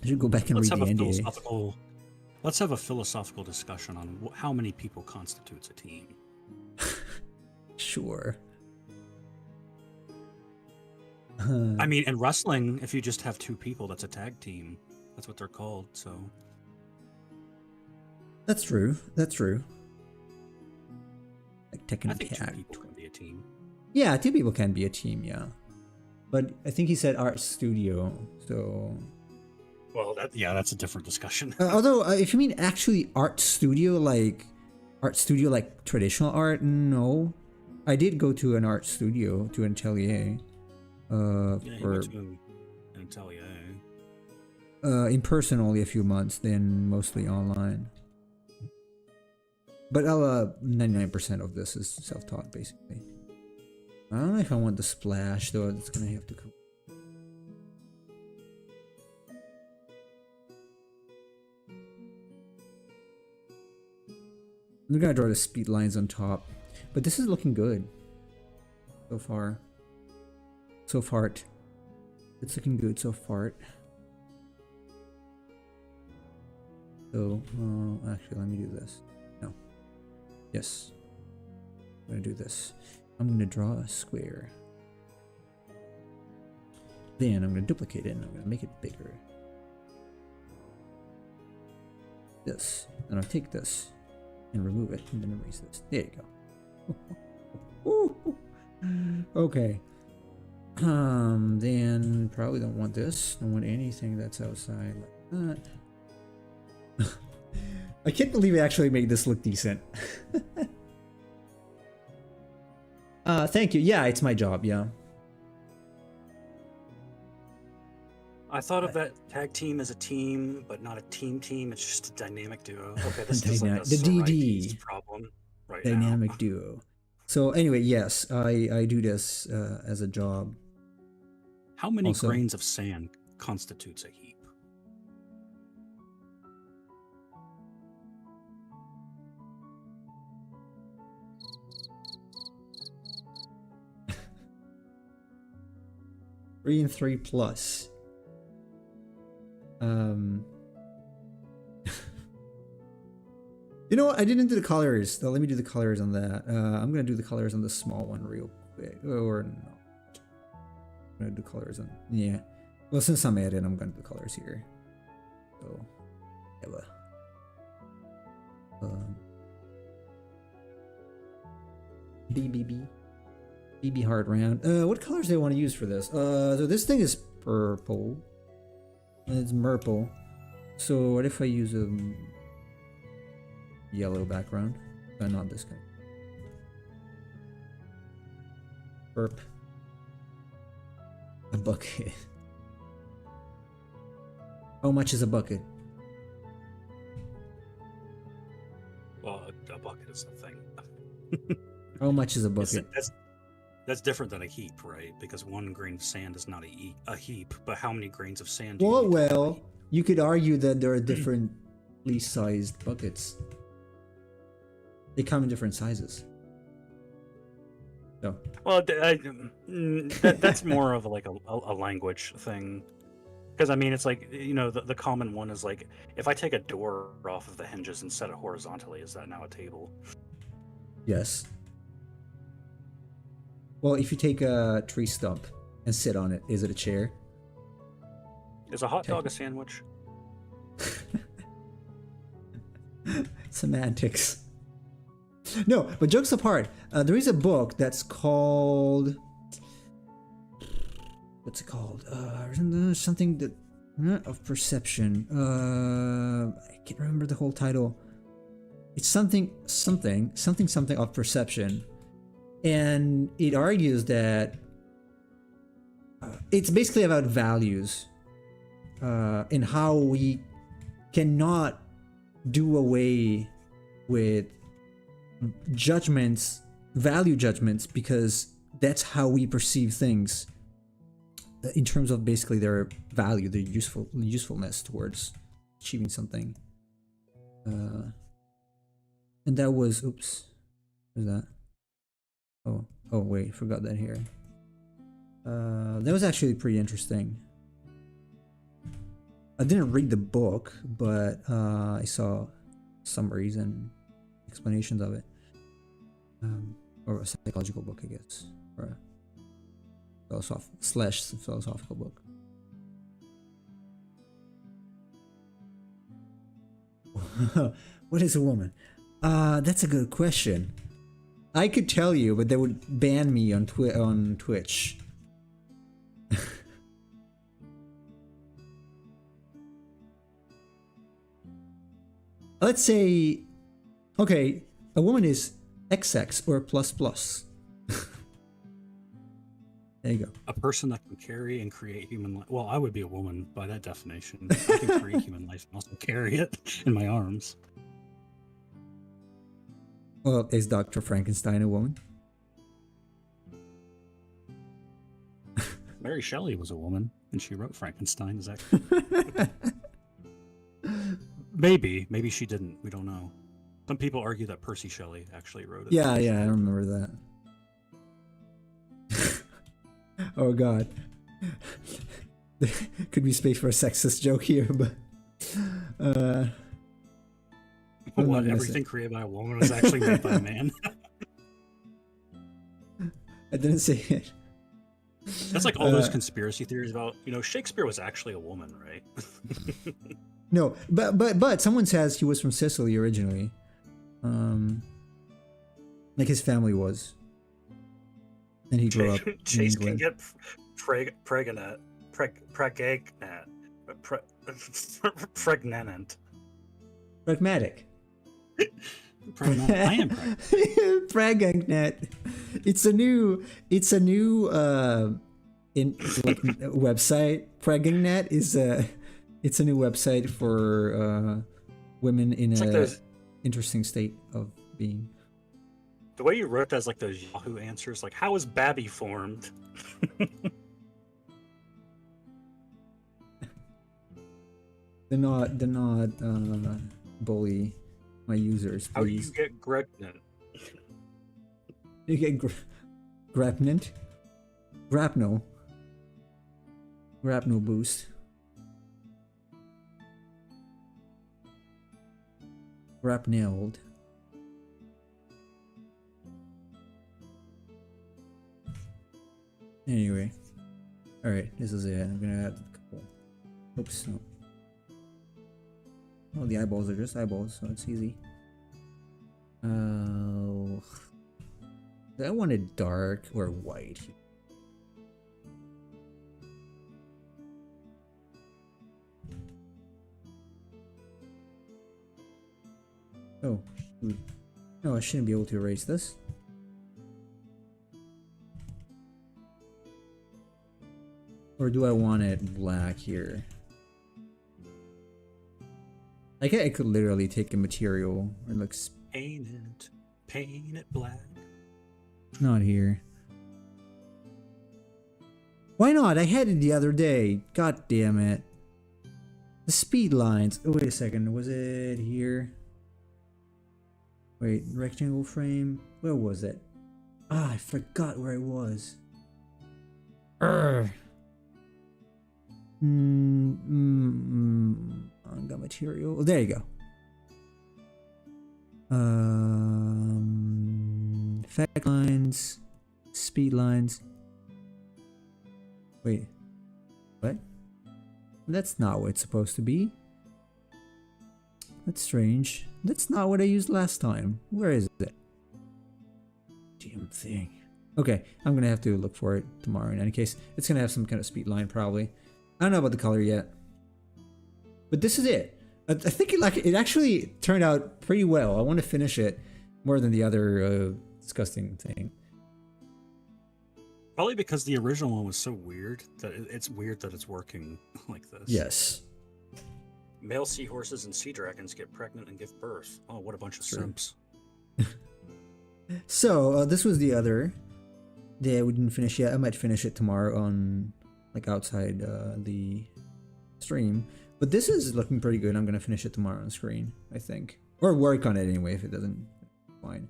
I should go back and read the NDA. Let's have a philosophical discussion on how many people constitutes a team. Sure. I mean, in wrestling, if you just have 2 people, that's a tag team. That's what they're called, so. That's true. That's true. Like Tekken I think tag. 2 people can be a team. Yeah, 2 people can be a team, yeah. But I think he said art studio, so. Well, that's a different discussion. Although, if you mean actually art studio like traditional art, no. I did go to an art studio, to an atelier. Yeah, he went to an atelier. In person only a few months, then mostly online. But 99% of this is self-taught, basically. I don't know if I want the splash, though. It's gonna have to come. I'm gonna draw the speed lines on top, but this is looking good so far. So far, it's looking good so far. So, actually, let me do this. No. Yes. I'm gonna do this. I'm gonna draw a square. Then I'm gonna duplicate it and I'm gonna make it bigger. This. And I'll take this and remove it and then erase this. There you go. Okay. Then probably don't want this. Don't want anything that's outside like that. I can't believe I actually made this look decent. Thank you. Yeah, it's my job, yeah. I thought of that tag team as a team, but not a team. It's just a dynamic duo. Okay, this is like a the DD problem right dynamic now. duo. So anyway, yes, I do this as a job. How many grains of sand constitutes a heap? Three and 3 plus. You know what? I didn't do the colors. So let me do the colors on that. I'm gonna do the colors on the small one real quick. Or no. I'm gonna do colors on. Yeah. Well, since I'm at it, I'm gonna do colors here. So, have a BB hard round. What colors do I want to use for this? So this thing is purple. It's Merple. So what if I use a yellow background? Not this guy. Burp. A bucket. How much is a bucket? Well, a bucket is a thing. How much is a It's- bucket? That's different than a heap, right? Because one grain of sand is not a heap, but how many grains of sand do you Well, need to have a well, heap? you could argue that there are differently sized buckets. They come in different sizes. So, Well, that's more of like a language thing. Because I mean, it's like, you know, the common one is like, if I take a door off of the hinges and set it horizontally, is that now a table? yes. Well, if you take a tree stump and sit on it, is it a chair? Is a hot dog a sandwich? Semantics. No, but jokes apart, there is a book that's called. What's it called? Something that of perception. I can't remember the whole title. It's something of perception, and it argues that it's basically about values, and how we cannot do away with judgments, value judgments, because that's how we perceive things in terms of basically their value, their usefulness towards achieving something. And that was, oops, what was that? Oh wait, forgot that here. That was actually pretty interesting. I didn't read the book, but I saw summaries and explanations of it. Or a psychological book, I guess, or a philosophical book. What is a woman? That's a good question. I could tell you, but they would ban me on Twitch. Let's say, okay, a woman is XX or plus plus. There you go. A person that can carry and create human life. Well, I would be a woman by that definition. I can create human life and also carry it in my arms. Well, is Dr. Frankenstein a woman? Mary Shelley was a woman, and she wrote Frankenstein. Is that maybe she didn't. We don't know. Some people argue that Percy Shelley actually wrote it. Yeah, I remember that. Oh god. Could be space for a sexist joke here, but what, everything created by a woman was actually made by a man? I didn't say it. That's like all those conspiracy theories about, you know, Shakespeare was actually a woman, right? No, but someone says he was from Sicily originally. Like his family was. And he grew up Chase in can England. get pregnant. Pragmatic. I am pregnant. Pragagnet. It's a new website. Pragagnet is it's a new website for women in a interesting state of being. The way you wrote that is like those Yahoo answers, like, how is Babby formed? Do not bully my users, How do you please. get pregnant? You get grapnant? Grapno boost. Grapnelled. Anyway. Alright, this is it. I'm gonna add a couple. Oops, no. Oh, the eyeballs are just eyeballs, so it's easy. I wanted dark or white. Oh, no, I shouldn't be able to erase this. Or do I want it black here? I could literally take a material. It looks... Paint it black. Not here. Why not? I had it the other day. God damn it. The speed lines. Oh, wait a second. Was it here? Wait, rectangle frame. Where was it? Ah, I forgot where it was. Got material. Oh, there you go. Effect lines, speed lines. Wait, what? That's not what it's supposed to be. That's strange. That's not what I used last time. Where is it? Damn thing. Okay, I'm gonna have to look for it tomorrow. In any case, it's gonna have some kind of speed line probably. I don't know about the color yet, but this is it. I think it actually turned out pretty well. I want to finish it more than the other disgusting thing. Probably because the original one was so weird that it's weird that it's working like this. Yes. Male seahorses and sea dragons get pregnant and give birth. Oh, what a bunch of simps. So this was the other that we didn't finish yet. I might finish it tomorrow on like outside the stream. But this is looking pretty good. I'm gonna finish it tomorrow on screen, I think, or work on it anyway if it doesn't. Fine.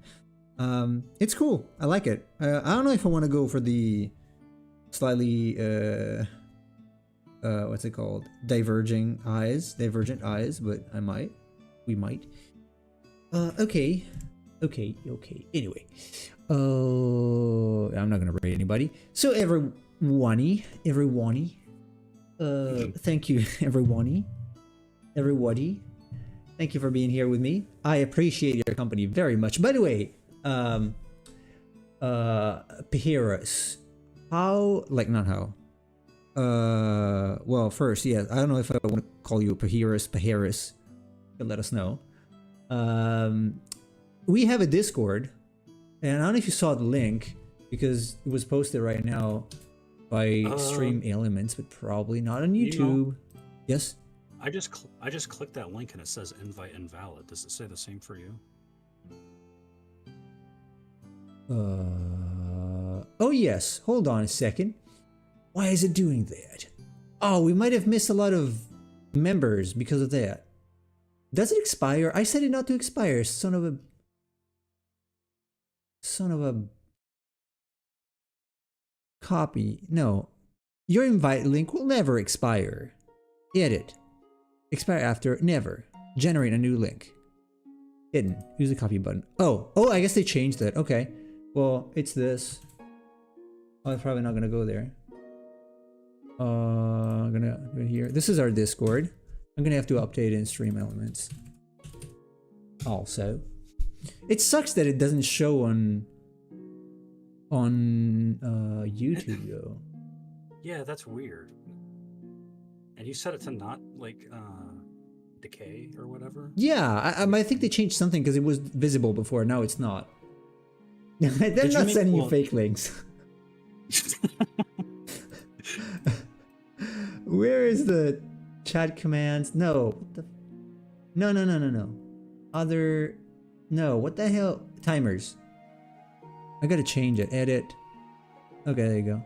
It's cool. I like it. I don't know if I want to go for the slightly what's it called? Divergent eyes, but I might. We might. Okay. Anyway, I'm not gonna rate anybody. So everyone. Thank you, everybody. Thank you for being here with me. I appreciate your company very much. By the way, Pahiris, well, first, yeah, I don't know if I want to call you Pahiris. Let us know. We have a Discord, and I don't know if you saw the link because it was posted right now by Stream Elements, but probably not on YouTube. You know, yes. I just clicked that link and it says invite invalid. Does it say the same for you? Oh yes. Hold on a second. Why is it doing that? Oh, we might have missed a lot of members because of that. Does it expire? I said it not to expire. Son of a copy. No. Your invite link will never expire. Edit. Expire after. Never. Generate a new link. Hidden. Use the copy button. Oh, I guess they changed that. Okay. Well, it's this. Oh, I'm probably not gonna go there. I'm gonna go here. This is our Discord. I'm gonna have to update in Stream Elements. Also, it sucks that it doesn't show on YouTube though. Yeah, that's weird. And you set it to not like decay or whatever? Yeah, I think they changed something because it was visible before. Now it's not. They're not sending you fake links. Where is the chat commands? No. No. Other. No. What the hell? Timers. I gotta change it. Edit. Okay, there you go.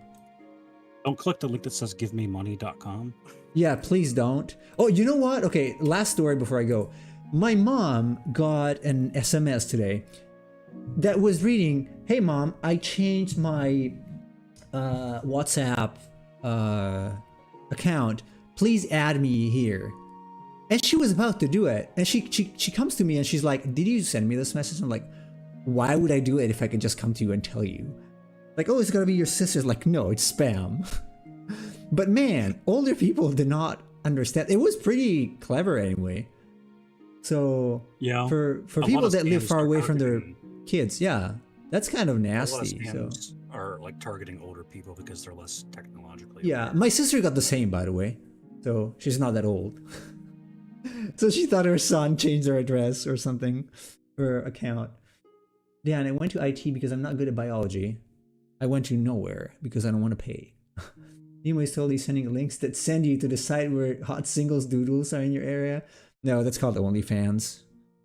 Don't click the link that says givememoney.com. Yeah, please don't. Oh, you know what? Okay, last story before I go. My mom got an SMS today that was reading, "Hey mom, I changed my WhatsApp account. Please add me here." And she was about to do it. And she comes to me and she's like, "Did you send me this message?" I'm like, "Why would I do it if I could just come to you and tell you?" Like, "Oh, it's gotta be your sister's." Like, no, it's spam. But man, older people did not understand. It was pretty clever anyway. So yeah, for people that live far away from their kids, yeah, that's kind of nasty. So are like targeting older people because they're less technologically. Yeah, aware. my sister got the same, by the way. So she's not that old. So she thought her son changed her address or something, her account. Yeah, and I went to IT because I'm not good at biology. I went to nowhere because I don't want to pay. Nemo is totally sending links that send you to the site where hot singles doodles are in your area. No, that's called OnlyFans.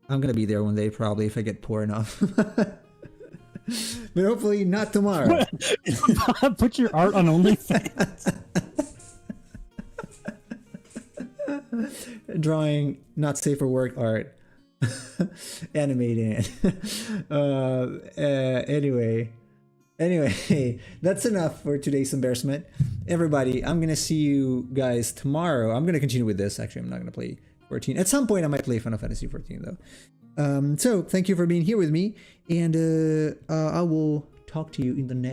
I'm gonna be there one day probably if I get poor enough. But hopefully not tomorrow. Put your art on OnlyFans. Drawing not safe for work art. Animating it. Anyway, that's enough for today's embarrassment. Everybody, I'm gonna see you guys tomorrow. I'm gonna continue with this. Actually, I'm not gonna play 14. At some point I might play Final Fantasy 14 though. So thank you for being here with me, and I will talk to you in the next